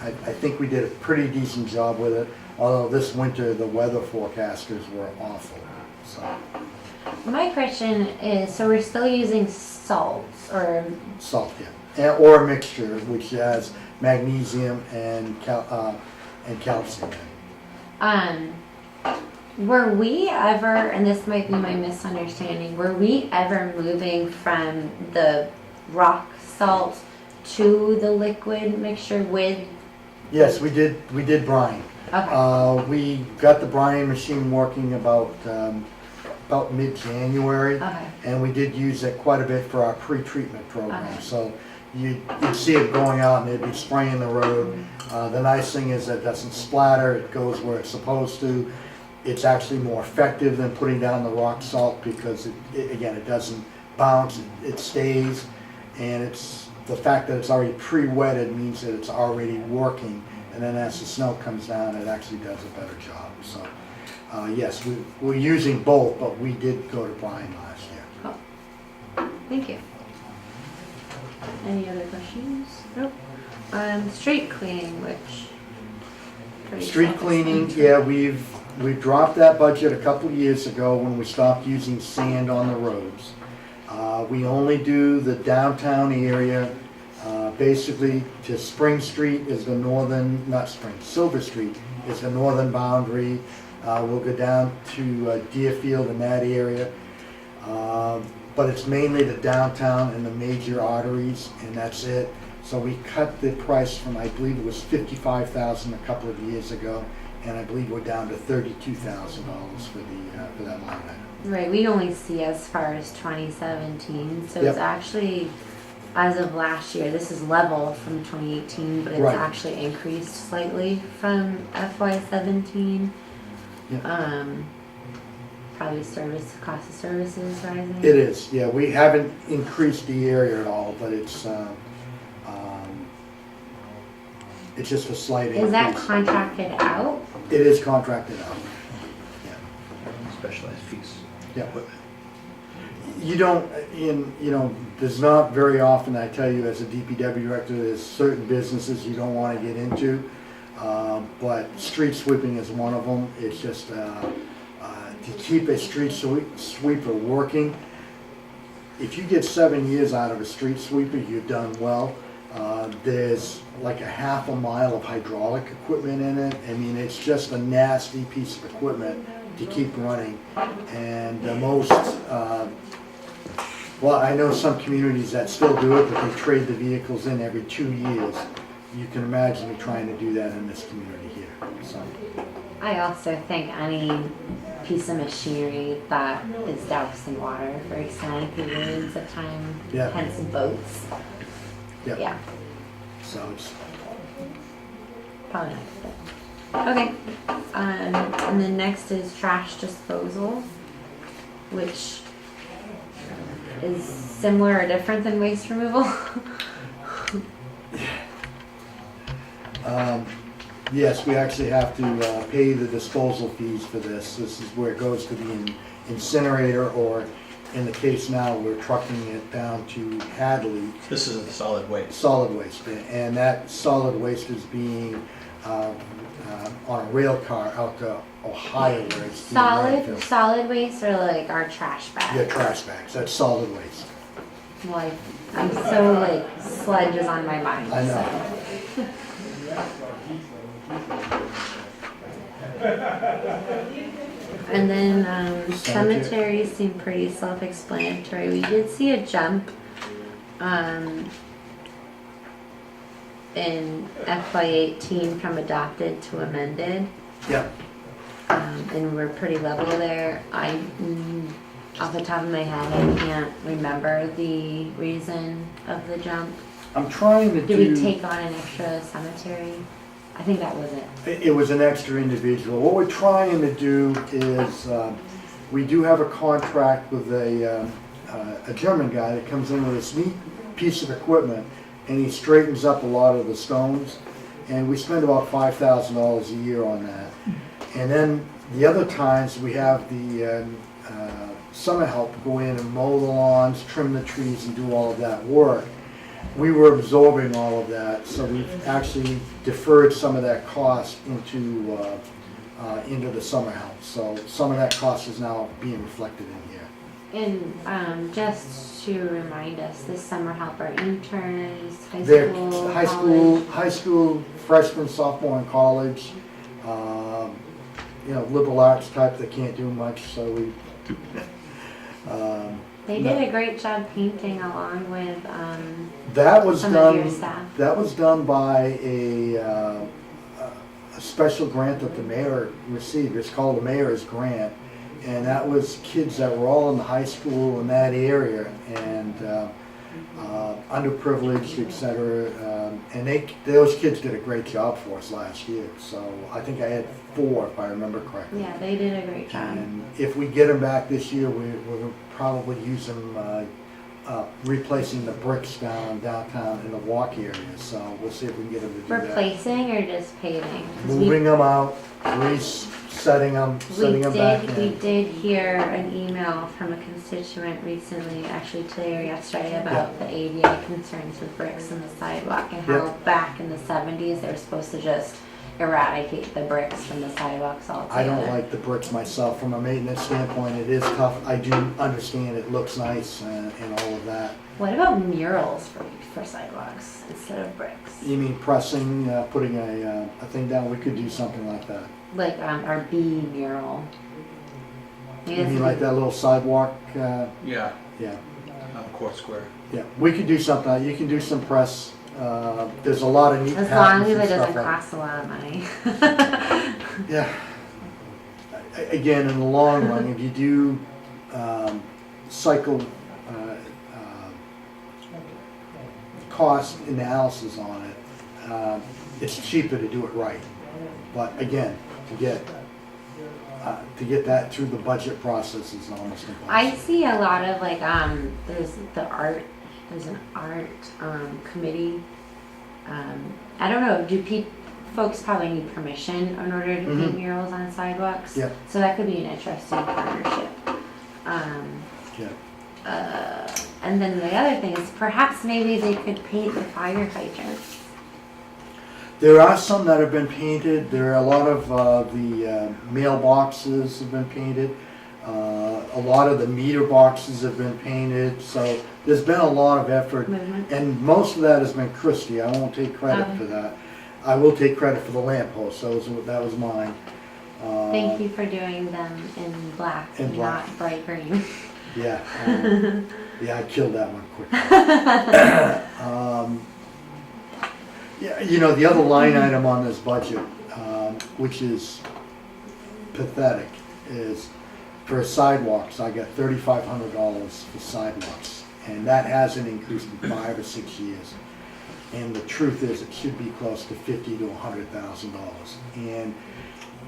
I think we did a pretty decent job with it, although this winter, the weather forecasters were awful, so. My question is, so we're still using salts or Salt, yeah, or a mixture which has magnesium and calcium in it. were we ever, and this might be my misunderstanding, were we ever moving from the rock salt to the liquid mixture with? Yes, we did brine. Okay. We got the brine machine working about mid-January, Okay. and we did use it quite a bit for our pre-treatment program. Okay. So you'd see it going out and it'd be spraying the road. The nice thing is that it doesn't splatter, it goes where it's supposed to. It's actually more effective than putting down the rock salt because it doesn't bounce, it stays, and it's the fact that it's already pre-wetted means that it's already working, and then as the snow comes down, it actually does a better job. So, yes, we're using both, but we did go to brine last year. Cool. Thank you. Any other questions? Nope. Street cleaning, which. pretty Street cleaning, self-explanatory. yeah, we've dropped that budget a couple years ago when we stopped using sand on the roads. We only do the downtown area. Basically, to Spring Street is the northern, not Spring, Silver Street is the northern boundary. We'll go down to Deerfield in that area. But it's mainly the downtown and the major arteries, and that's it. So we cut the price from, I believe it was $55,000 a couple of years ago, and I believe we're down to $32,000 for that line item. Right, we only see as far as 2017, so Yep. it's actually, as of last year, this is level from 2018, but it's Right. actually increased slightly from FY17. Yeah. Probably cost of services rising. It is, yeah. We haven't increased the area at all, but it's just a slight increase. Is that contracted out? It is contracted out. Specialized fees. Yeah. You don't, there's not very often, I tell you, as a DPW director, there's certain businesses you don't want to get into. But street sweeping is one of them. It's just, to keep a street sweeper working, if you get 7 years out of a street sweeper, you've done well. There's like a half a mile of hydraulic equipment in it. I mean, it's just a nasty piece of equipment to keep running. And the most, well, I know some communities that still do it, but they trade the vehicles in every 2 years. You can imagine me trying to do that in this community here, so. I also think any piece of machinery that is doused in water for extended periods of time, Yeah. hence boats. Yep. Yeah, So it's, probably not. Okay, and then next is trash disposal, which is similar or different than waste removal. yes, we actually have to pay the disposal fees for this. This is where it goes to the incinerator, or in the case now, we're trucking it down to Hadley, This is a solid waste. solid waste. And that solid waste is being on a rail car out to Ohio where it's being landfilled. Solid waste or like our trash bags? Yeah, trash bags, that's solid waste. Like, I'm so like sludge is on my mind. I know. so. And then cemeteries seem pretty self-explanatory. We did see a jump in FY18 from adopted to amended. Yeah. And we're pretty level there. Off the top of my head, I can't remember the reason of the jump. I'm trying to Did we take on an extra cemetery? I think that was it. It was an extra individual. What we're trying to do is, we do have a contract with a German guy that comes in with this neat piece of equipment, and he straightens up a lot of the stones, and we spend about $5,000 a year on that. And then the other times, we have the summer help go in and mow the lawns, trim the trees, and do all of that work. We were absorbing all of that, so we've actually deferred some of that cost into the summer help. So some of that cost is now being reflected in here. And just to remind us, this summer help our interns, They're college. high school freshmen, sophomore in college, liberal arts type that can't do much, so we. They did a great job painting along with That was some of your done. staff. That was done by a special grant that the mayor received. It's called the mayor's grant, and that was kids that were all in the high school in that area and underprivileged, etc. And those kids did a great job for us last year. So I think I had 4, if I remember correctly. Yeah, they did a great job. And if we get them back this year, we'll probably use them replacing the bricks downtown in the walk area. So we'll see if we can get them to do that. Replacing or just paving? 'Cause Moving them out, setting them back in. We did hear an email from a constituent recently, actually today or yesterday, about the ADA concerns with bricks in the sidewalk and how Yeah. back in the 70s they were supposed to just eradicate the bricks from the sidewalks altogether. I don't like the bricks myself. From a maintenance standpoint, it is tough. I do understand it looks nice and all of that. What about murals for sidewalks instead of bricks? You mean pressing, putting a thing down? We could do something like that. Like our B mural. Maybe You that's mean a like big- that little sidewalk? Yeah, Yeah, Court Square. yeah. We could do something. You can do some press. There's a lot of neat As long patterns as and it stuff doesn't like- cost a lot of money. Yeah. Again, in the long run, if you do cycle cost analysis on it, it's cheaper to do it right. But again, to get that through the budget process is almost impossible. I see a lot of like there's an art committee. I don't know, folks probably need permission in order to paint murals on sidewalks? Yeah. So that could be an interesting partnership. Yeah. And then the other thing is perhaps maybe they could paint the fire hydrants. There are some that have been painted. There are a lot of the mailboxes have been painted. A lot of the meter boxes have been painted. So there's been a lot of effort. Movement. And most of that has been Christie. I won't take credit Okay. for that. I will take credit for the lamppost. That was mine. Thank you for doing them in black In and black. not bright green. Yeah. Yeah, I killed that one quick. Yeah, you know, the other line item on this budget, which is pathetic, is for sidewalks, I got $3,500 for sidewalks. And that hasn't increased in 5 or 6 years. And the truth is, it should be close to $50,000 to $100,000. And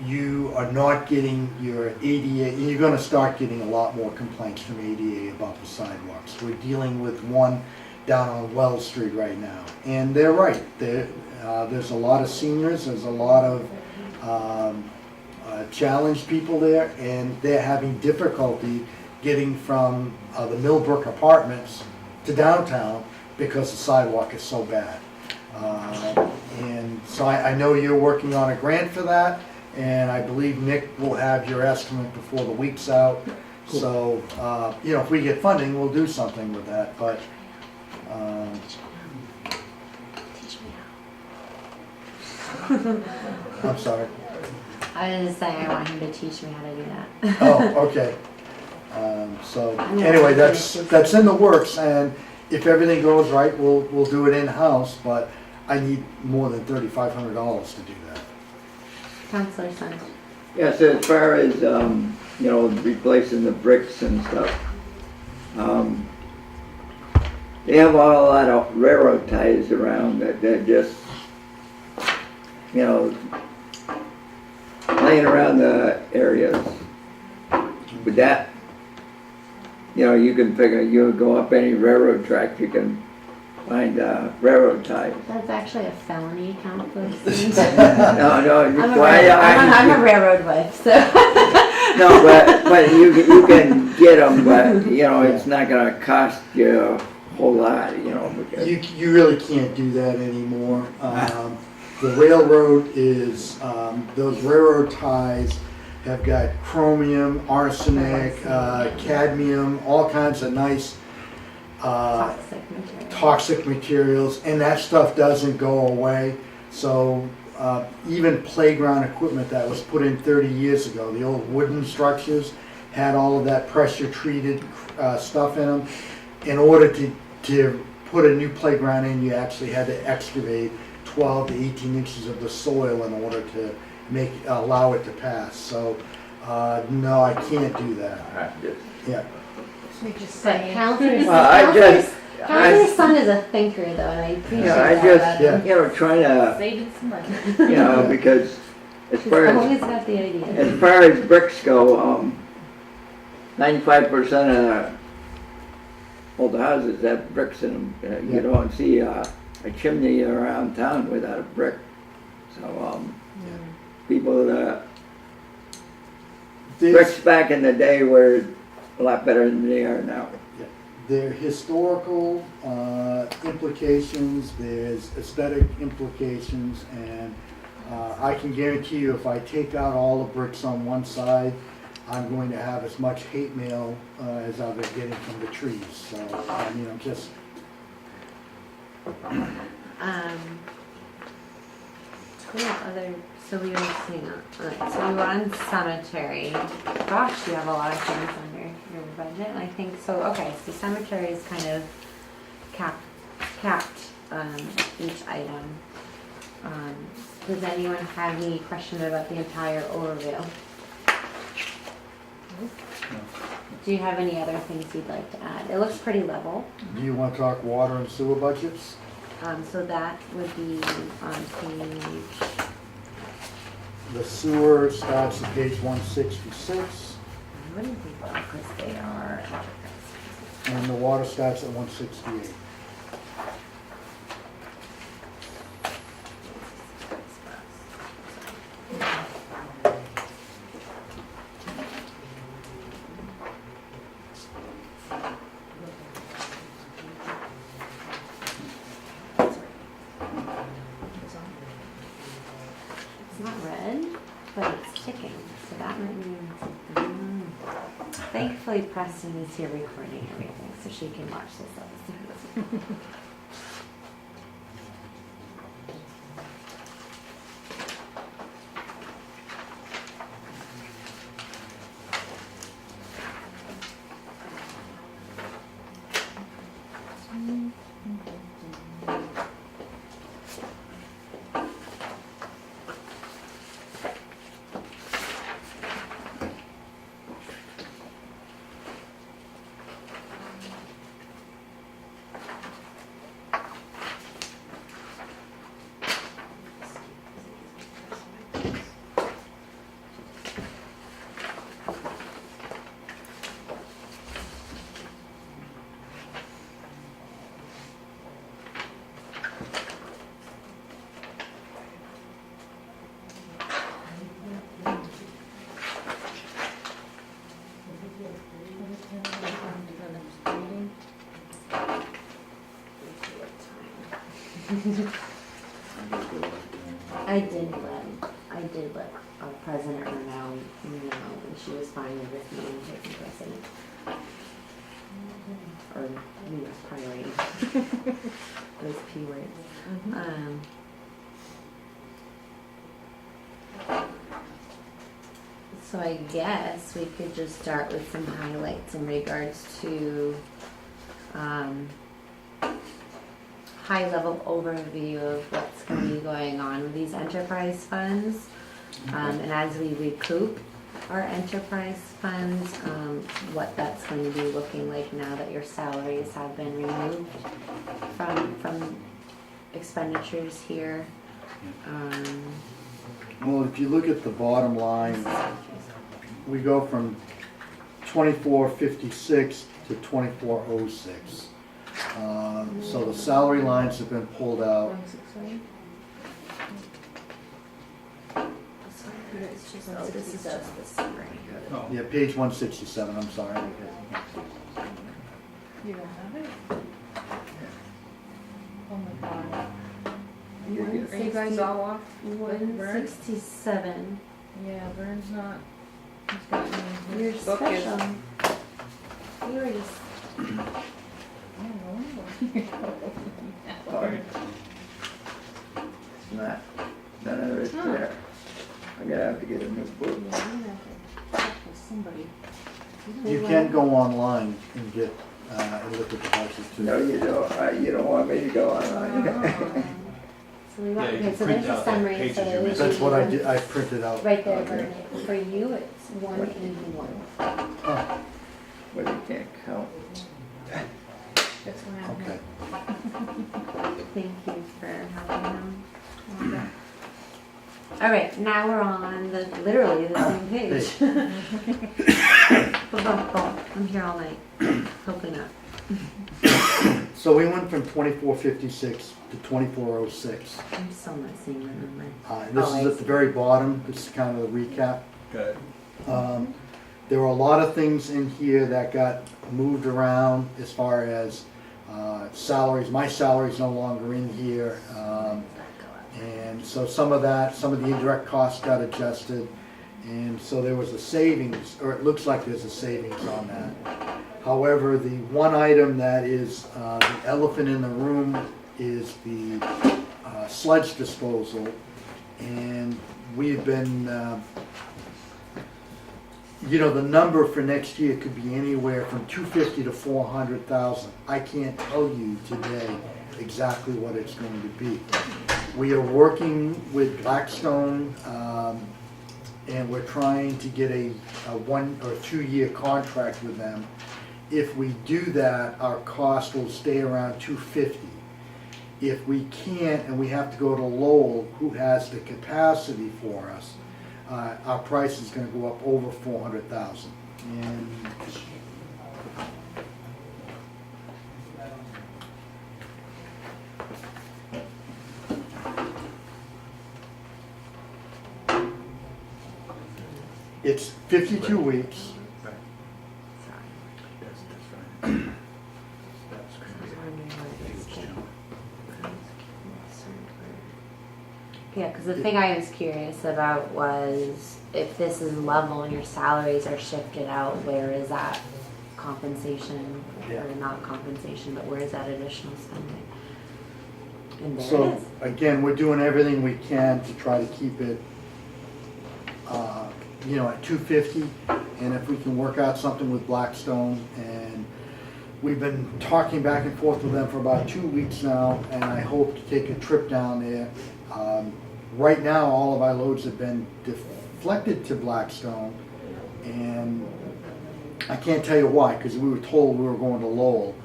you are not getting your ADA, you're gonna start getting a lot more complaints from ADA about the sidewalks. We're dealing with one down on Wells Street right now. And they're right, there's a lot of seniors, there's a lot of challenged people there, and they're having difficulty getting from the Millbrook apartments to downtown because the sidewalk is so bad. And so I know you're working on a grant for that, and I believe Nick will have your estimate before the week's out. So, you know, if we get funding, we'll do something with that, but, Teach me I'm sorry. how. I was just saying I want him to teach me how to do that. Oh, okay. So, anyway, that's in the works, and if everything goes right, we'll do it in-house, but I need more than $3,500 to do that. Counselor Sun. Yeah, so as far as, you know, replacing the bricks and stuff, they have a lot of railroad ties around that they're just, you know, laying around the areas. With that, you know, you can figure, you go up any railroad track, you can find railroad ties. That's actually a felony, Counselor. No, I'm a railroad wife, so. No, but you can get them, but, you know, it's not gonna cost you a whole lot, you know, because. You really can't do that anymore. The railroad is, those railroad ties have got chromium, arsenic, cadmium, all kinds of nice toxic materials, and that stuff doesn't go away. So even playground equipment that was put in 30 years ago, the old wooden structures, had all of that pressure treated stuff in them. In order to put a new playground in, you actually had to excavate 12 to 18 inches of the soil in order to allow it to pass. So no, I can't do that. Yeah. You're just But saying. Counselor Sun is a thinker though, and I appreciate Yeah, I that just, about him. you know, trying to, Saving some money. you know, because as He's far always as, got the idea. as far as bricks go, 95% of old houses have bricks in them. You don't see a chimney around town without a brick. So, people bricks back in the day were a lot better than they are now. There are historical implications, there's aesthetic implications, and I can guarantee you, if I take out all the bricks on one side, I'm going to have as much hate mail as I've been getting from the trees. So, I'm just, So we were seeing, alright, so we were on cemetery. Gosh, you have a lot of things under your budget, I think, so, okay, so cemetery is kind of capped, each item. Does anyone have any question about the entire overview? Do you have any other things you'd like to add? It looks pretty level. do you want to talk water and sewer budgets? So that would be on page, The sewer starts at page 166, what do you think, because they are enterprise. and the water starts at 168. It's not red, but it's ticking, so that might mean something. Thankfully Preston is here recording everything, so she can watch this episode. I did let President Renaud know, and she was fine with me taking precedent. Or U.S. priority. Those P words. So I guess we could just start with some highlights in regards to high-level overview of what's going to be going on with these enterprise funds. And as we recoup our enterprise funds, what that's going to be looking like now that your salaries have been removed from expenditures here. Well, if you look at the bottom line, we go from 2456 to 2406. So the salary lines have been pulled out. This is just the summary. Oh, Yeah, page 167, I'm sorry. You don't have it? Oh my god. You get- Are you guys all off? Vern? 167. Yeah, Vern's not. He's got me. You're His book is- special. You were just. I don't know. It's not, none of it's there. I'm gonna have to get a new book. Somebody. You can go online and get, and look at the budget too. No, you don't, you don't want me to go online. So we want, Yeah, you okay, can so print there's a out that summary. pages So you're it would missing. That's be what I did, I printed out. Right there, Okay. Vernon. For you, it's 181. Oh, But you can't count. That's what happened. okay. Thank you for helping them. All right, now we're on literally the same page. I'm here all night. Hopefully not. So we went from 2456 to 2406. I'm still not seeing the number. This Oh, I is at the see. very bottom, this is kind of the recap. good. There were a lot of things in here that got moved around as far as salaries. My salary's no longer in here. And so some of the indirect costs got adjusted, and so there was a savings, or it looks like there's a savings on that. However, the one item that is the elephant in the room is the sludge disposal, and we've been, the number for next year could be anywhere from 250 to 400,000. I can't tell you today exactly what it's going to be. We are working with Blackstone, and we're trying to get a 1 or 2 year contract with them. If we do that, our cost will stay around 250. If we can't and we have to go to Lowell, who has the capacity for us, our price is going to go up over 400,000. And it's 52 weeks. Yeah, because the thing I was curious about was if this is level and your salaries are shifted out, where is that compensation, Yeah. or not compensation, but where is that additional spending? And there it So is. again, we're doing everything we can to try to keep it, at 250. And if we can work out something with Blackstone, and we've been talking back and forth with them for about 2 weeks now, and I hope to take a trip down there. Right now, all of our loads have been deflected to Blackstone, and I can't tell you why, because we were told we were going to Lowell.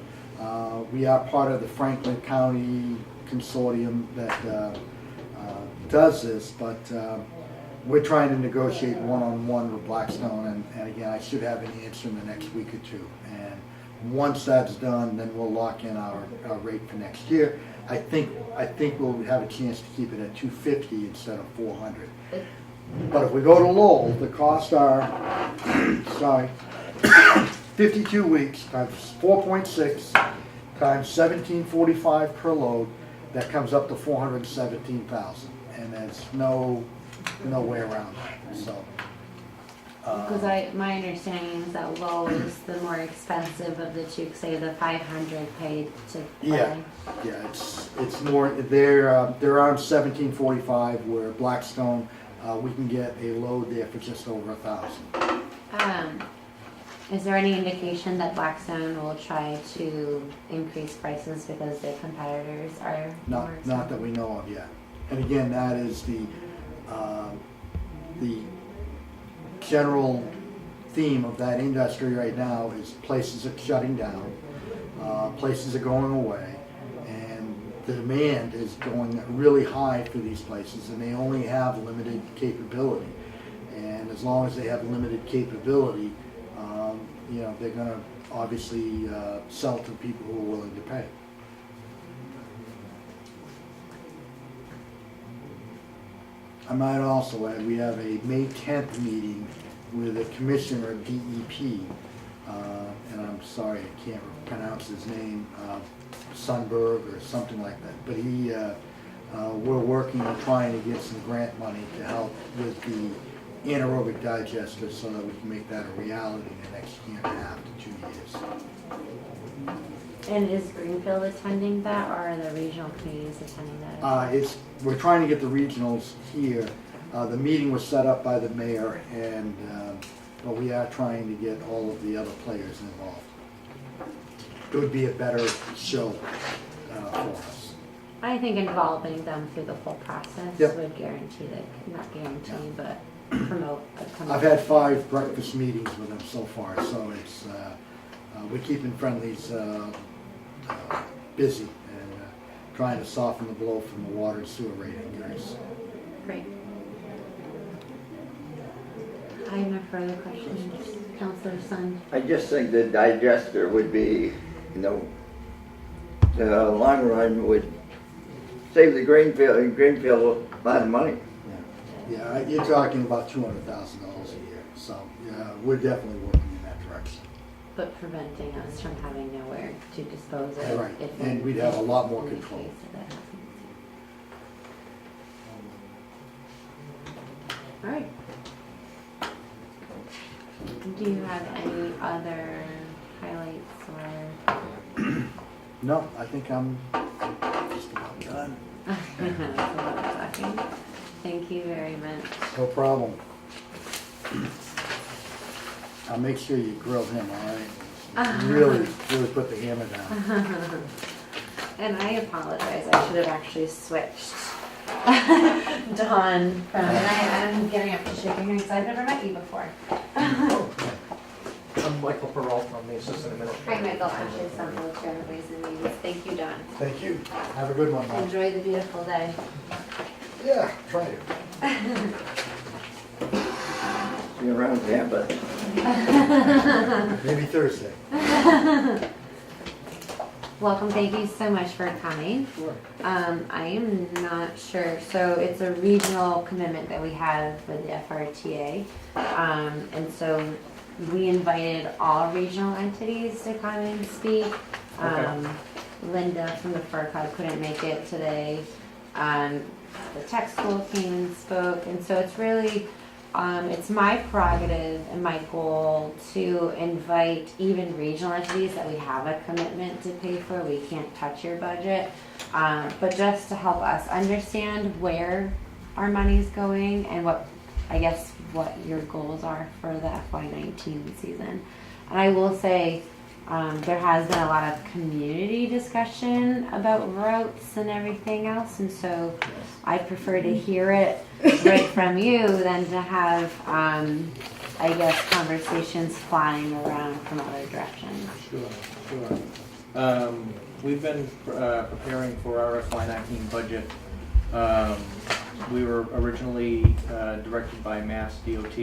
We are part of the Franklin County consortium that does this, but we're trying to negotiate one-on-one with Blackstone, and again, I should have an answer in the next week or two. And once that's done, then we'll lock in our rate for next year. I think we'll have a chance to keep it at 250 instead of 400. But if we go to Lowell, the costs are, 52 weeks times 4.6 times 1745 per load, that comes up to 417,000, and there's no way around that. So. Because my understanding is that Lowell is the more expensive of the two, say the 500 paid to Yeah. play. Yeah, it's more, they're around 1745, where Blackstone, we can get a load there for just over 1,000. Is there any indication that Blackstone will try to increase prices because their competitors are more expensive? Not that we know of yet. And again, that is the general theme of that industry right now is places are shutting down, places are going away, and the demand is going really high for these places, and they only have limited capability. And as long as they have limited capability, they're going to obviously sell to people who are willing to pay. I might also add, we have a May 10th meeting with the commissioner of DEP, and I'm sorry, I can't pronounce his name, Sunberg or something like that, but we're working on trying to get some grant money to help with the anaerobic digester so that we can make that a reality in the next year and a half to 2 years. And is Greenfield attending that, or are the regional communities attending that? We're trying to get the regionals here. The meeting was set up by the mayor, and but we are trying to get all of the other players involved. It would be a better show for us. I think involving them through the whole process Yep. would guarantee not guarantee, but promote the I've had 5 breakfast meetings with them so far, so it's we're keeping friendlies busy and trying to soften the blow from the water and sewer rate increase. Great. I have no further questions. Councilor Sun. I just think the digester would be, the long run would save the Greenfield a lot of money. Yeah, you're talking about $200,000 a year, so yeah, we're definitely working in that direction. But preventing us from having nowhere to dispose of. Right, and we'd have a lot more control. In case of that happens. All right. Do you have any other highlights or? No, I think I'm just about done. That's a lot of talking. Thank you very much. No problem. I'll make sure you grill him, all right? Really put the hammer down. And I apologize. I should have actually switched Dawn from. And I'm getting up to shaking her because I've never met you before. I'm Michael Peralta, I'm the assistant Hi, administrator. Michael. Ashley Stumble, Chair of Ways and Means. Thank you, Dawn. Thank you. Have a good one, Bob. Enjoy the beautiful day. Yeah, try it. See you around Tampa. Maybe Thursday. Welcome. Thank you so much for coming. Sure. I am not sure. So it's a regional commitment that we have with the FRTA. And so we invited all regional entities to come and speak. Linda from the FRTA couldn't make it today. The tech school came and spoke. And so it's really, it's my prerogative and my goal to invite even regional entities that we have a commitment to pay for. We can't touch your budget. But just to help us understand where our money's going and what your goals are for the FY19 season. And I will say, there has been a lot of community discussion about routes and everything else, and so I prefer to hear it right from you than to have, conversations flying around from other directions. Sure. We've been preparing for our FY19 budget. We were originally directed by Mass DOT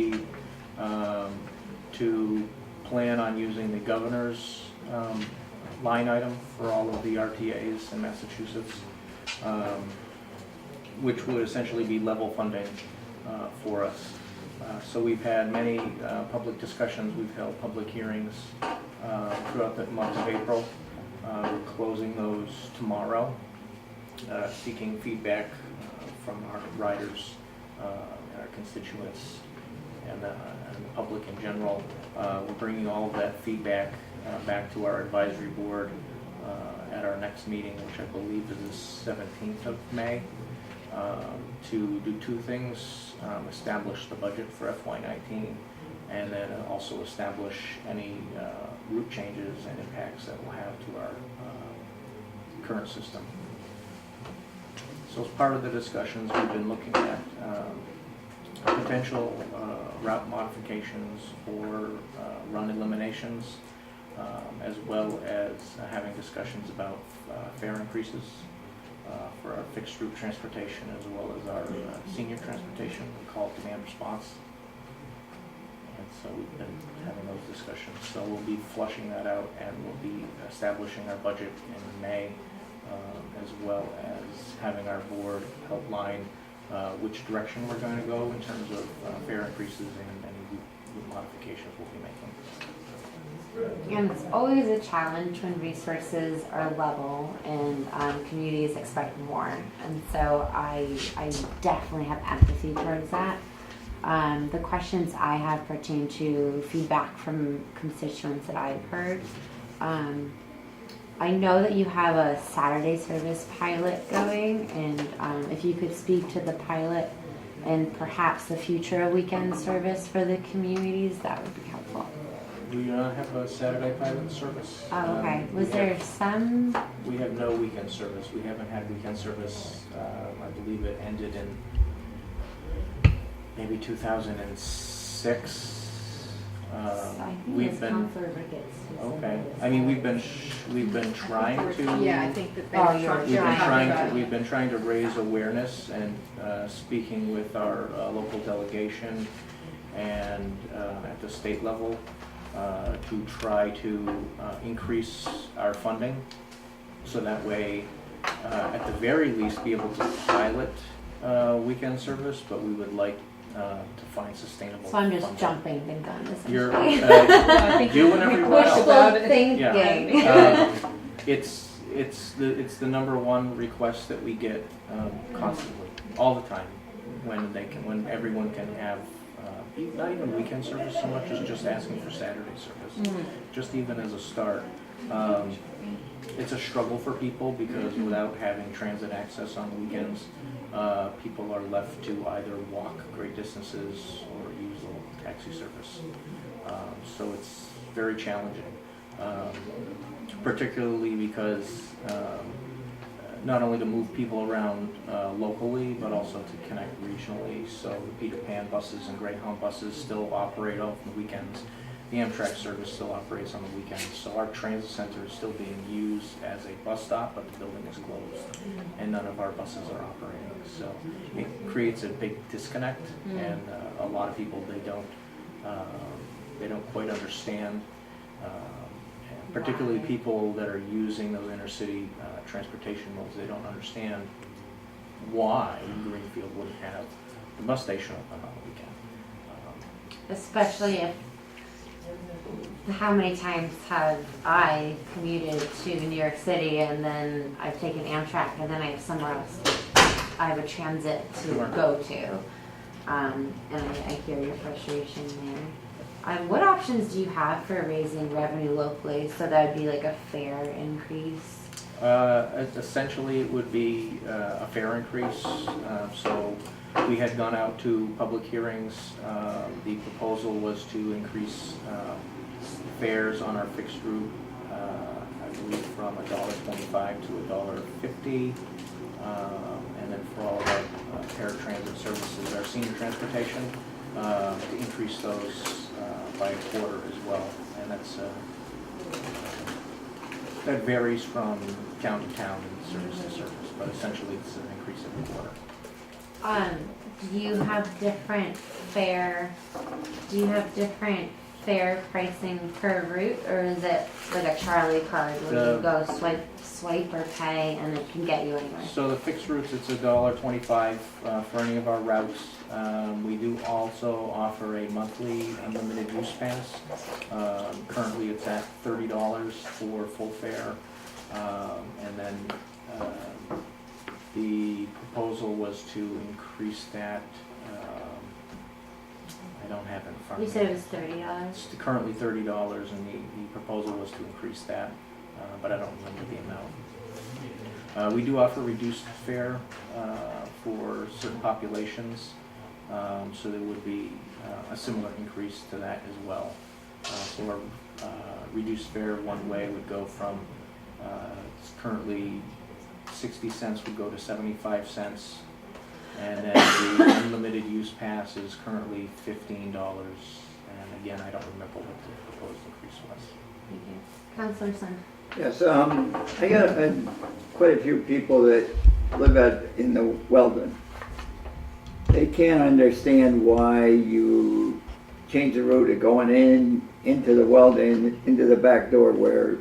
to plan on using the governor's line item for all of the RTAs in Massachusetts, which would essentially be level funding for us. So we've had many public discussions, we've held public hearings throughout the month of April. We're closing those tomorrow, seeking feedback from our riders, our constituents, and the public in general. We're bringing all of that feedback back to our advisory board at our next meeting, which I believe is the 17th of May, to do two things: establish the budget for FY19, and then also establish any route changes and impacts that we'll have to our current system. So as part of the discussions, we've been looking at potential route modifications or run eliminations, as well as having discussions about fare increases for our fixed route transportation, as well as our senior transportation, we call it demand response. And so we've been having those discussions. So we'll be flushing that out, and we'll be establishing our budget in May, as well as having our board help line which direction we're going to go in terms of fare increases and any route modifications we'll be making. And it's always a challenge when resources are level and communities expect more. And so I definitely have empathy towards that. The questions I have pertain to feedback from constituents that I've heard. I know that you have a Saturday service pilot going, and if you could speak to the pilot and perhaps the future of weekend service for the communities, that would be helpful. We do not have a Saturday pilot service. Oh, okay. Was there some? We have no weekend service. We haven't had weekend service. I believe it ended in maybe 2006. I think We've it's been Counselor Ricketts. who said okay. this. I mean, we've been trying to. Yeah, I think that they Oh, were you're talking We've been Right. trying to, we've been trying to raise awareness and speaking with our local delegation and at the state level to try to increase our funding, so that way, at the very least, be able to pilot weekend service, but we would like to find sustainable So I'm just funding. jumping the gun, You're essentially. I think do whatever you push want. about Wishful it. thinking. It's the number one request that we get constantly, all the time. when everyone can have, not even weekend service so much as just asking for Saturday service, just even as a start. It's a struggle for people because without having transit access on the weekends, people are left to either walk great distances or use a local taxi service. So it's very challenging, particularly because not only to move people around locally, but also to connect regionally. So the Peter Pan buses and Greyhound buses still operate on the weekends. The Amtrak service still operates on the weekends. So our transit center is still being used as a bus stop, but the building is closed, and none of our buses are operating. So it creates a big disconnect, and a lot of people, they don't quite understand. Particularly people that are using those inner city transportation modes, they don't understand why Greenfield wouldn't have the bus station open on the weekend. Especially if, how many times have I commuted to New York City and then I've taken Amtrak and then I have somewhere else I have a transit to go to. And I hear your frustration there. What options do you have for raising revenue locally so that would be like a fair increase? Essentially, it would be a fair increase. So we had gone out to public hearings. The proposal was to increase fares on our fixed route, I believe from $1.25 to $1.50. And then for all of our paratransit services, our senior transportation, to increase those by a quarter as well. And that varies from town to town and service to service, but essentially it's an increase every quarter. Do you have different fare pricing per route, or is it like a Charlie card where you go swipe or pay and it can get you anywhere? So the fixed routes, it's $1.25 for any of our routes. We do also offer a monthly unlimited use pass. Currently it's at $30 for full fare. And then the proposal was to increase that. I don't have it in front of me. You said it was $30? It's currently $30, and the proposal was to increase that, but I don't remember the amount. We do offer reduced fare for certain populations, so there would be a similar increase to that as well. So our reduced fare one way would go from, it's currently 60 cents would go to 75 cents. And then the unlimited use pass is currently $15. And again, I don't remember what the proposed increase was. Thank you. Councilor Sun. Yes, I got quite a few people that live in the Weldon. They can't understand why you change the route of going into the Weldon, into the back door where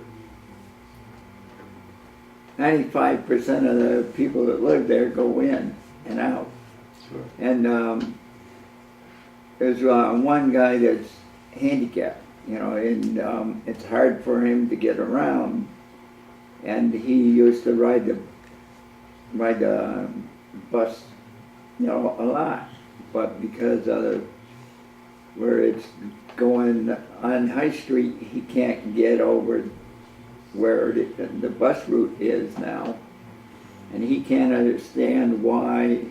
95% of the people that live there go in and out. Sure. And there's one guy that's handicapped, and it's hard for him to get around. And he used to ride the bus, a lot. But because of where it's going on High Street, he can't get over where the bus route is now. And he can't understand why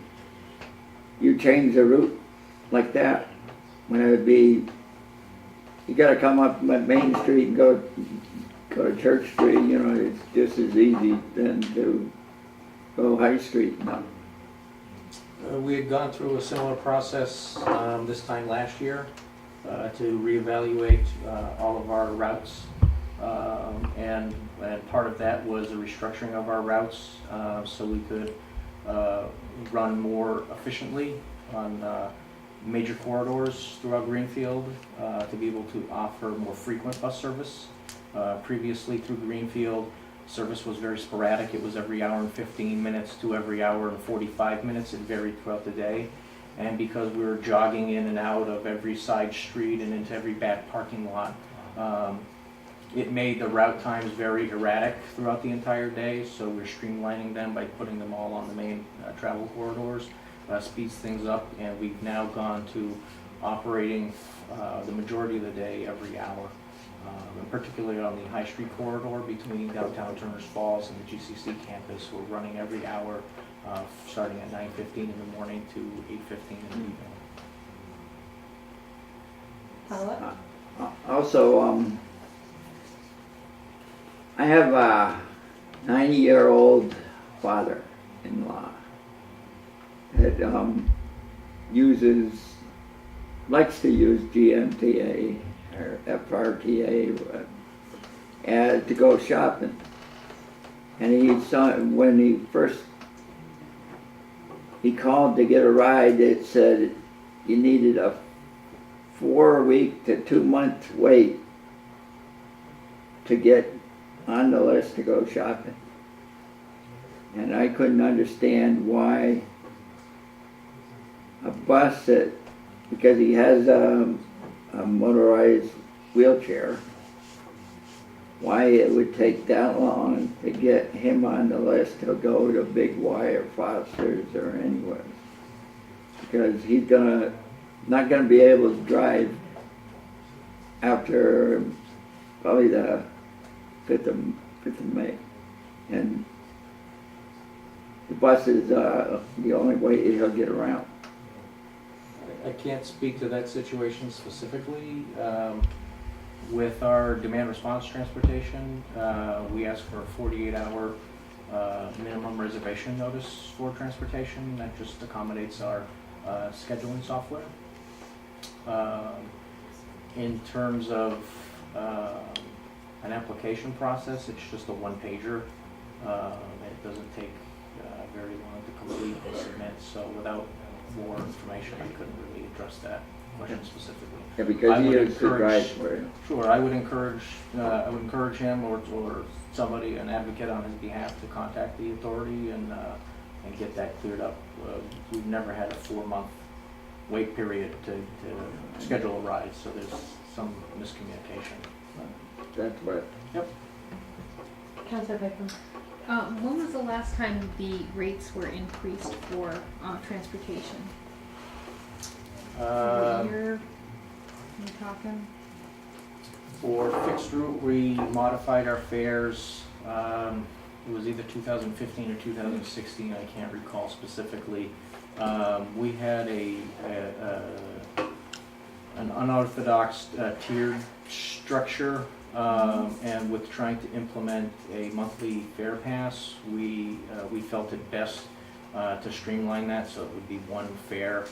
you change the route like that when it would be, you gotta come up Main Street and go to Church Street, it's just as easy than to go High Street now. We had gone through a similar process this time last year to reevaluate all of our routes. And part of that was a restructuring of our routes so we could run more efficiently on major corridors throughout Greenfield to be able to offer more frequent bus service. Previously through Greenfield, service was very sporadic. It was every hour and 15 minutes to every hour and 45 minutes. It varied throughout the day. And because we were jogging in and out of every side street and into every back parking lot, it made the route times very erratic throughout the entire day, so we're streamlining them by putting them all on the main travel corridors. speeds things up, and we've now gone to operating the majority of the day every hour. And particularly on the High Street corridor between downtown Turner's Falls and the GCC campus, we're running every hour, starting at 9:15 in the morning to 8:15 in the evening. Follow-up? Also, I have a 90-year-old father-in-law that likes to use GMTA or FRTA to go shopping. And when he called to get a ride, it said you needed a 4-week to 2-month wait to get on the list to go shopping. And I couldn't understand why a bus because he has a motorized wheelchair, why it would take that long to get him on the list to go to Big Y or Foster's or anywhere. Because he's not gonna be able to drive after probably the 5th of May. And the bus is the only way he'll get around. I can't speak to that situation specifically. With our demand response transportation, we ask for a 48-hour minimum reservation notice for transportation. That just accommodates our scheduling software. In terms of an application process, it's just a one-pager. It doesn't take very long to complete and submit, so without more information, I couldn't really address that question specifically. Yeah, because he is the drive for it. Sure, I would encourage him or somebody, an advocate on his behalf, to contact the authority and get that cleared up. We've never had a 4-month wait period to schedule a ride, so there's some miscommunication. That's what. Yep. Councilor Piper? When was the last time the rates were increased for transportation? What year are we talking? For fixed route, we modified our fares. It was either 2015 or 2016. I can't recall specifically. We had an unorthodox tiered structure, and with trying to implement a monthly fare pass, we felt it best to streamline that so it would be one fare.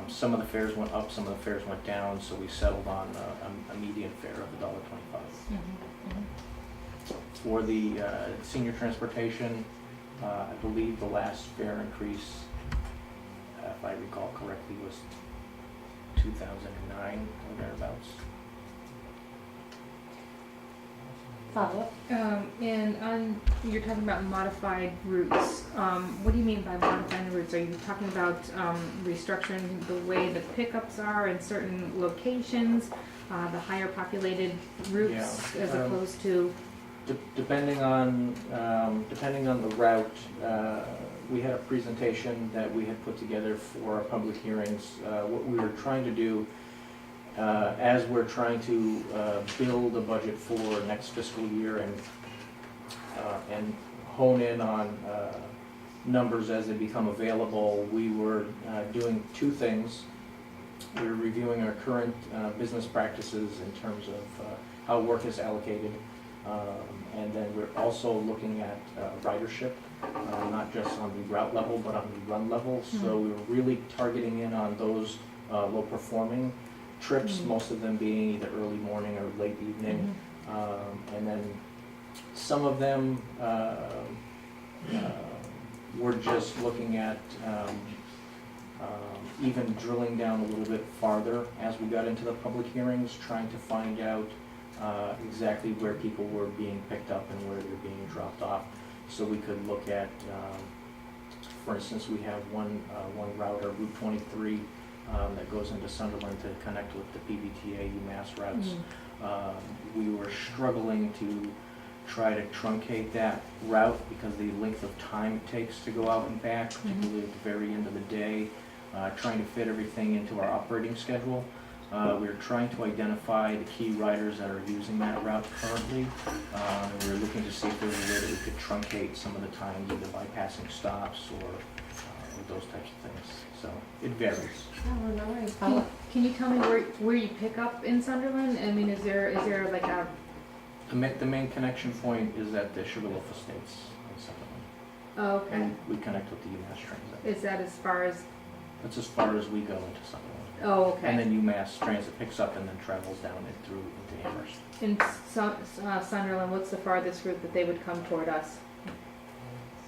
Some of the fares went up, some of the fares went down, so we settled on a median fare of $1.25. For the senior transportation, I believe the last fare increase, if I recall correctly, was 2009 or thereabouts. Follow-up? And you're talking about modified routes. What do you mean by modifying the routes? Are you talking about restructuring the way the pickups are in certain locations, the higher populated routes, as opposed to? Depending on the route, we had a presentation that we had put together for our public hearings. What we were trying to do, as we're trying to build a budget for next fiscal year and hone in on numbers as they become available, we were doing two things. We were reviewing our current business practices in terms of how work is allocated, and then we're also looking at ridership, not just on the route level, but on the run level. So we were really targeting in on those low-performing trips, most of them being either early morning or late evening, and then some of them we're just looking at even drilling down a little bit farther as we got into the public hearings, trying to find out exactly where people were being picked up and where they're being dropped off, so we could look at, for instance, we have one route, or Route 23, that goes into Sunderland to connect with the PBTA UMass routes. We were struggling to try to truncate that route because the length of time it takes to go out and back, particularly at the very end of the day, trying to fit everything into our operating schedule. We're trying to identify the key riders that are using that route currently. And we're looking to see if there's a way that we could truncate some of the time either by passing stops or those types of things. So it varies. Oh, no worries. Can you tell me where you pick up in Sunderland? I mean, is there like a The main connection point is at the Sugarloaf Estates in Sutherland. oh, okay? And we connect with the UMass Transit. Is that as far as That's as far as we go into Sutherland. oh, okay? And then UMass Transit picks up and then travels down it through into Amherst. In Sunderland, what's the farthest route that they would come toward us?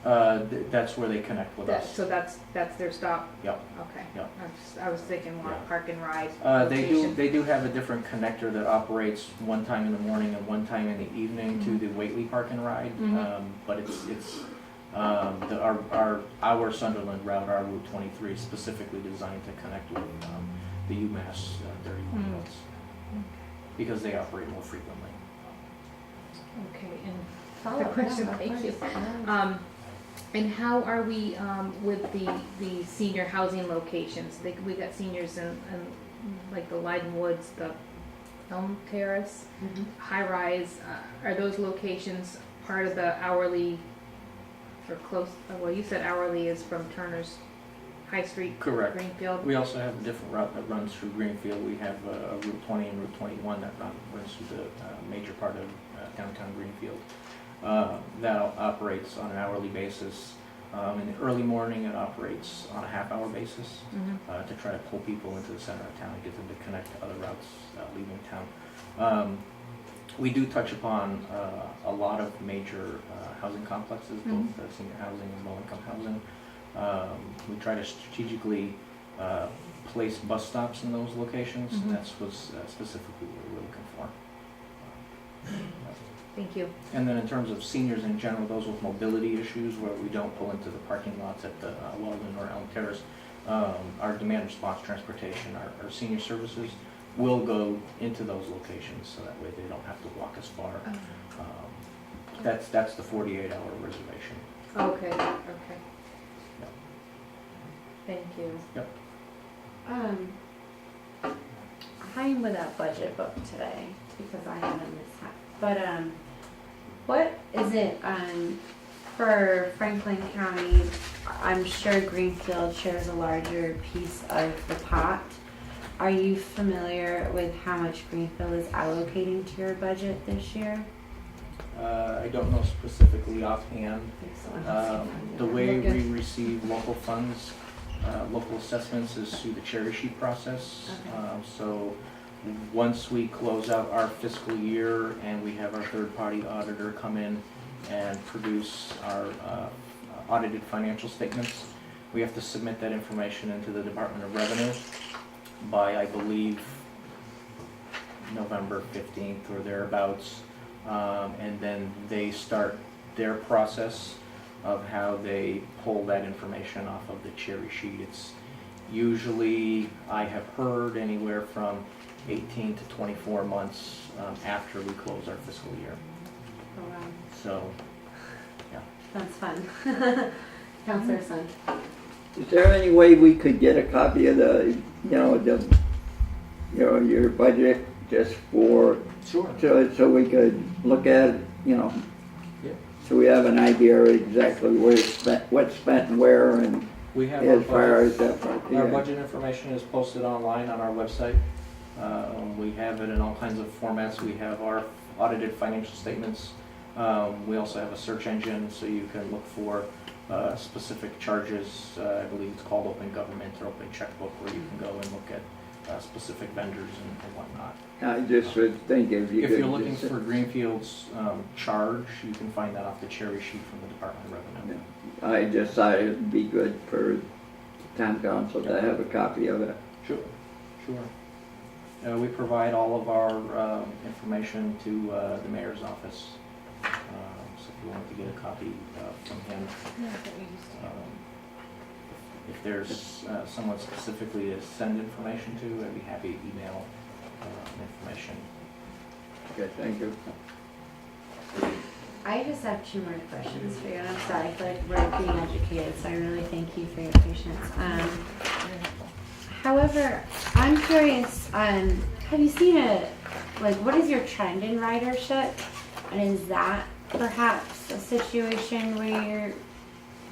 That's where they connect with us. So that's their stop? Yep. Okay. Yep. I was thinking more Yeah. park and ride. They do have a different connector that operates one time in the morning and one time in the evening to the Whately Park and Ride. Mhm. But it's our Sunderland route, our Route 23, is specifically designed to connect with the UMass 31 Mm. routes because they operate more frequently. Okay, and Follow up, question, yeah, of thank you. course. And how are we with the senior housing locations? We got seniors in like the Leiden Woods, the Elm Terrace, Mhm. High Rise. Are those locations part of the hourly or close? Well, you said hourly is from Turner's High Street, Correct. Greenfield. We also have a different route that runs through Greenfield. We have Route 20 and Route 21 that runs through the major part of downtown Greenfield. That operates on an hourly basis. In the early morning, it operates on a half-hour basis Mhm. to try to pull people into the center of town and get them to connect to other routes leaving town. We do touch upon a lot of major housing complexes, both senior housing and low-income housing. We try to strategically place bus stops in those locations, and that's what's specifically what we're looking for. Thank you. And then in terms of seniors in general, those with mobility issues where we don't pull into the parking lots at the Weldon or Elm Terrace, our demand response transportation, our senior services will go into those locations so that way they don't have to walk as far. That's the 48-hour reservation. Okay, okay. Yep. Thank you. Yep. I'm without budget book today because I have a mishap. But what is it for Franklin County? I'm sure Greenfield shares a larger piece of the pot. Are you familiar with how much Greenfield is allocating to your budget this year? I don't know specifically offhand. Excellent. The way we receive local funds, local assessments is through the cherry sheet process. Okay. So once we close out our fiscal year and we have our third-party auditor come in and produce our audited financial statements, we have to submit that information into the Department of Revenue by, I believe, November 15th or thereabouts. And then they start their process of how they pull that information off of the cherry sheet. It's usually, I have heard, anywhere from 18 to 24 months after we close our fiscal year. Oh, wow. So, yeah. That's fun. Counselor Sun. Is there any way we could get a copy of your budget just for, Sure. so we could look at it, Yeah. so we have an idea exactly where it's spent, what's spent and where, and We have as far our as that part. Our budget information is posted online on our website. We have it in all kinds of formats. We have our audited financial statements. We also have a search engine, so you can look for specific charges. I believe it's called Open Government or Open Checkbook, where you can go and look at specific vendors and whatnot. I just would think if you If could. you're looking just- for Greenfield's charge, you can find that off the cherry sheet from the Department of Revenue. I just thought it'd be good for town council to have a copy of it. Sure, sure. We provide all of our information to the mayor's office. So if you wanted to get a copy from him, if there's someone specifically to send information to, I'd be happy to email information. Okay, thank you. I just have two more questions for you, and I'm sorry, I feel like we're being educated, so I really thank you for your patience. However, I'm curious, have you seen what is your trend in ridership? And is that perhaps a situation where you're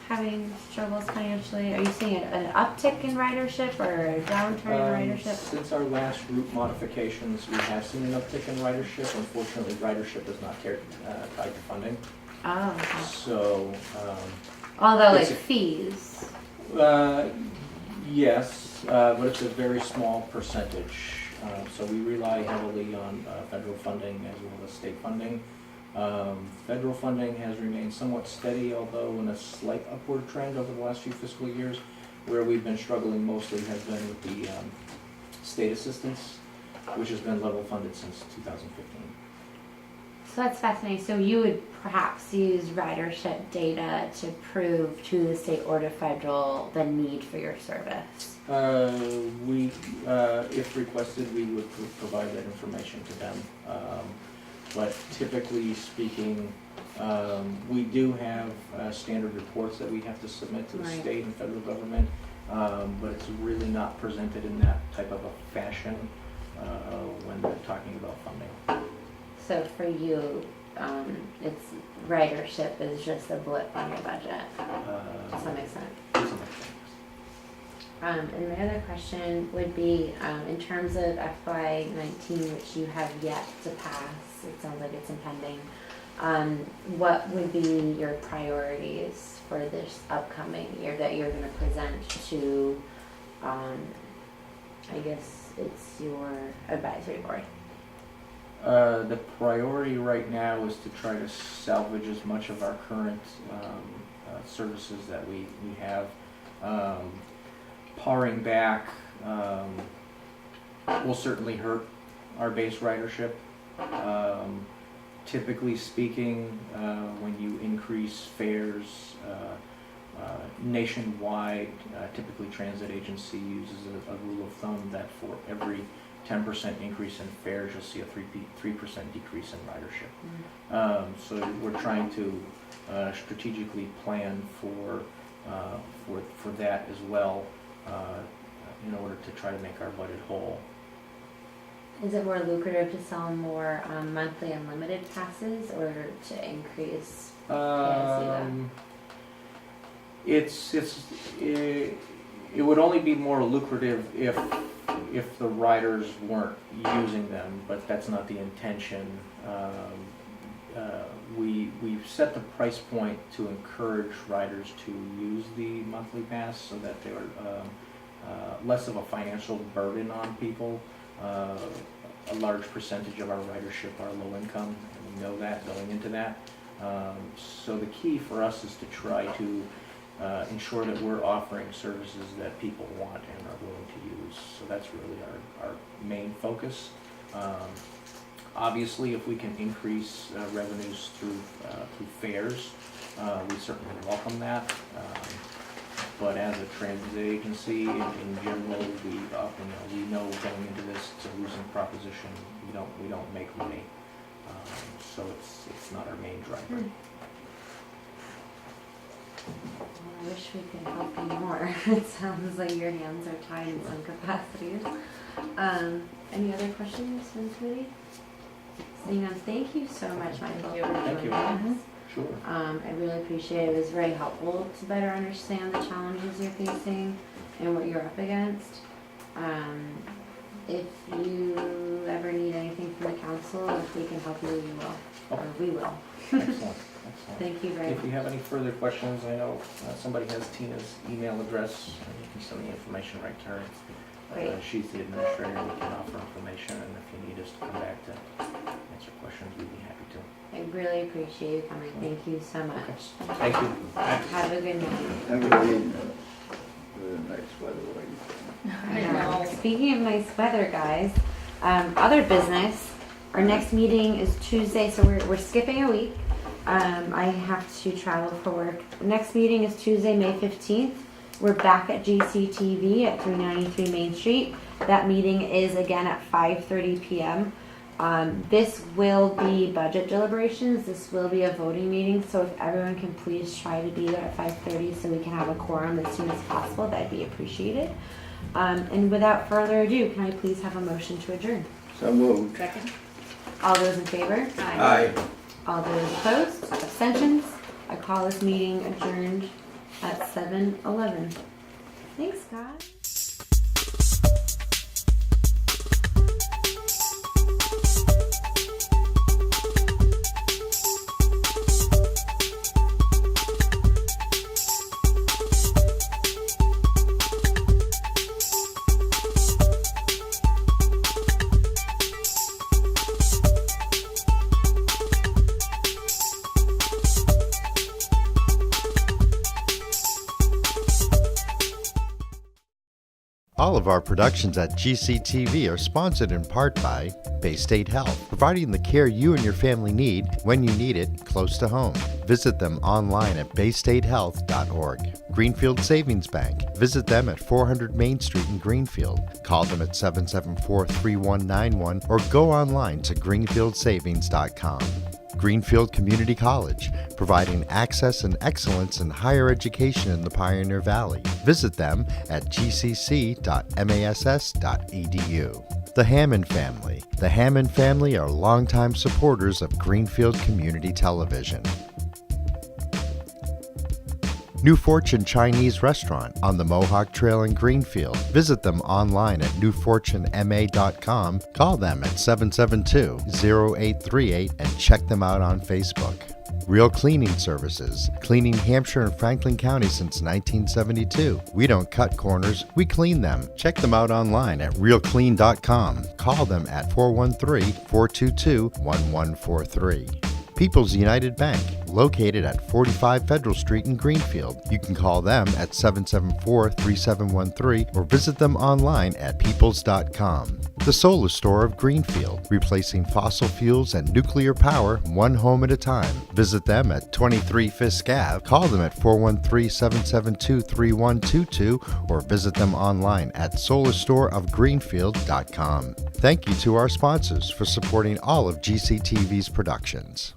having struggles financially? Are you seeing an uptick in ridership or a downturn in ridership? Since our last route modifications, we have seen an uptick in ridership. Unfortunately, ridership is not tied to funding. Oh, okay. So, Although like it's a- fees. yes, but it's a very small percentage. So we rely heavily on federal funding as well as state funding. Federal funding has remained somewhat steady, although in a slight upward trend over the last few fiscal years. Where we've been struggling mostly has been with the state assistance, which has been level funded since 2015. So that's fascinating. So you would perhaps use ridership data to prove to the state or to federal the need for your service. If requested, we would provide that information to them. But typically speaking, we do have standard reports that we have to submit to the Right. state and federal government, but it's really not presented in that type of a fashion when they're talking about funding. So for you, it's ridership is just a blip on your budget. Does that make sense? And my other question would be, in terms of FY19, which you have yet to pass, it sounds like it's impending, what would be your priorities for this upcoming year that you're going to present to, I guess it's your advisory board? The priority right now is to try to salvage as much of our current services that we have. Paring back will certainly hurt our base ridership. Typically speaking, when you increase fares nationwide, typically transit agency uses a rule of thumb that for every 10% increase in fares, you'll see a 3% decrease in ridership. So we're trying to strategically plan for that as well, in order to try to make our budget whole. Is it more lucrative to sell more monthly unlimited passes or to increase it would only be more lucrative if the riders weren't using them, but that's not the intention. We've set the price point to encourage riders to use the monthly pass so that they're less of a financial burden on people. A large percentage of our ridership are low income, and we know that going into that. So the key for us is to try to ensure that we're offering services that people want and are willing to use. So that's really our main focus. Obviously, if we can increase revenues through fares, we certainly welcome that. But as a transit agency, in general, we know going into this it's a losing proposition. We don't make money, so it's not our main driver. Well, I wish we could help you more. It sounds like your hands are tied in some capacities. Any other questions from the committee? Seeing none, thank you so much, Michael, for Thank you. joining us. Sure. I really appreciate it. It was very helpful to better understand the challenges you're facing and what you're up against. If you ever need anything from the council, if we can help you, we will. Or we will. Excellent. Thank you very If you much. have any further questions, I know somebody has Tina's email address, and you can send the information right to her. Great. She's the administrator, we can offer information, and if you need us to come back to answer questions, we'd be happy to. I really appreciate you coming. Thank you so much. Thank you. Have a good night. Have a good evening. Nice weather. I know. Speaking of nice weather, guys, other business. Our next meeting is Tuesday, so we're skipping a week. I have to travel for work. Next meeting is Tuesday, May 15th. We're back at GCTV at 393 Main Street. That meeting is again at 5:30 p.m. This will be budget deliberations. This will be a voting meeting. So if everyone can please try to be there at 5:30 so we can have a quorum as soon as possible, that'd be appreciated. And without further ado, can I please have a motion to adjourn? So moved. Second? All those in favor? Aye. All those opposed? Abstentions? I call this meeting adjourned at 7:11. Thanks, guys. All of our productions at GCTV are sponsored in part by Bay State Health, providing the care you and your family need when you need it close to home. Visit them online at baystatehealth.org. Greenfield Savings Bank. Visit them at 400 Main Street in Greenfield. Call them at 774-3191 or go online to greenfieldsavings.com. Greenfield Community College, providing access and excellence in higher education in the Pioneer Valley. Visit them at gcc.mass.edu. The Hammond Family. The Hammond family are longtime supporters of Greenfield Community Television. New Fortune Chinese Restaurant on the Mohawk Trail in Greenfield. Visit them online at newfortunema.com. Call them at 772-0838 and check them out on Facebook. Real Cleaning Services, cleaning Hampshire and Franklin County since 1972. We don't cut corners, we clean them. Check them out online at realclean.com. Call them at 413-422-1143. People's United Bank, located at 45 Federal Street in Greenfield. You can call them at 774-3713 or visit them online at peoples.com. The Solar Store of Greenfield, replacing fossil fuels and nuclear power one home at a time. Visit them at 23 Fisk Ave. Call them at 413-772-3122 or visit them online at solarstoreofgreenfield.com. Thank you to our sponsors for supporting all of GCTV's productions.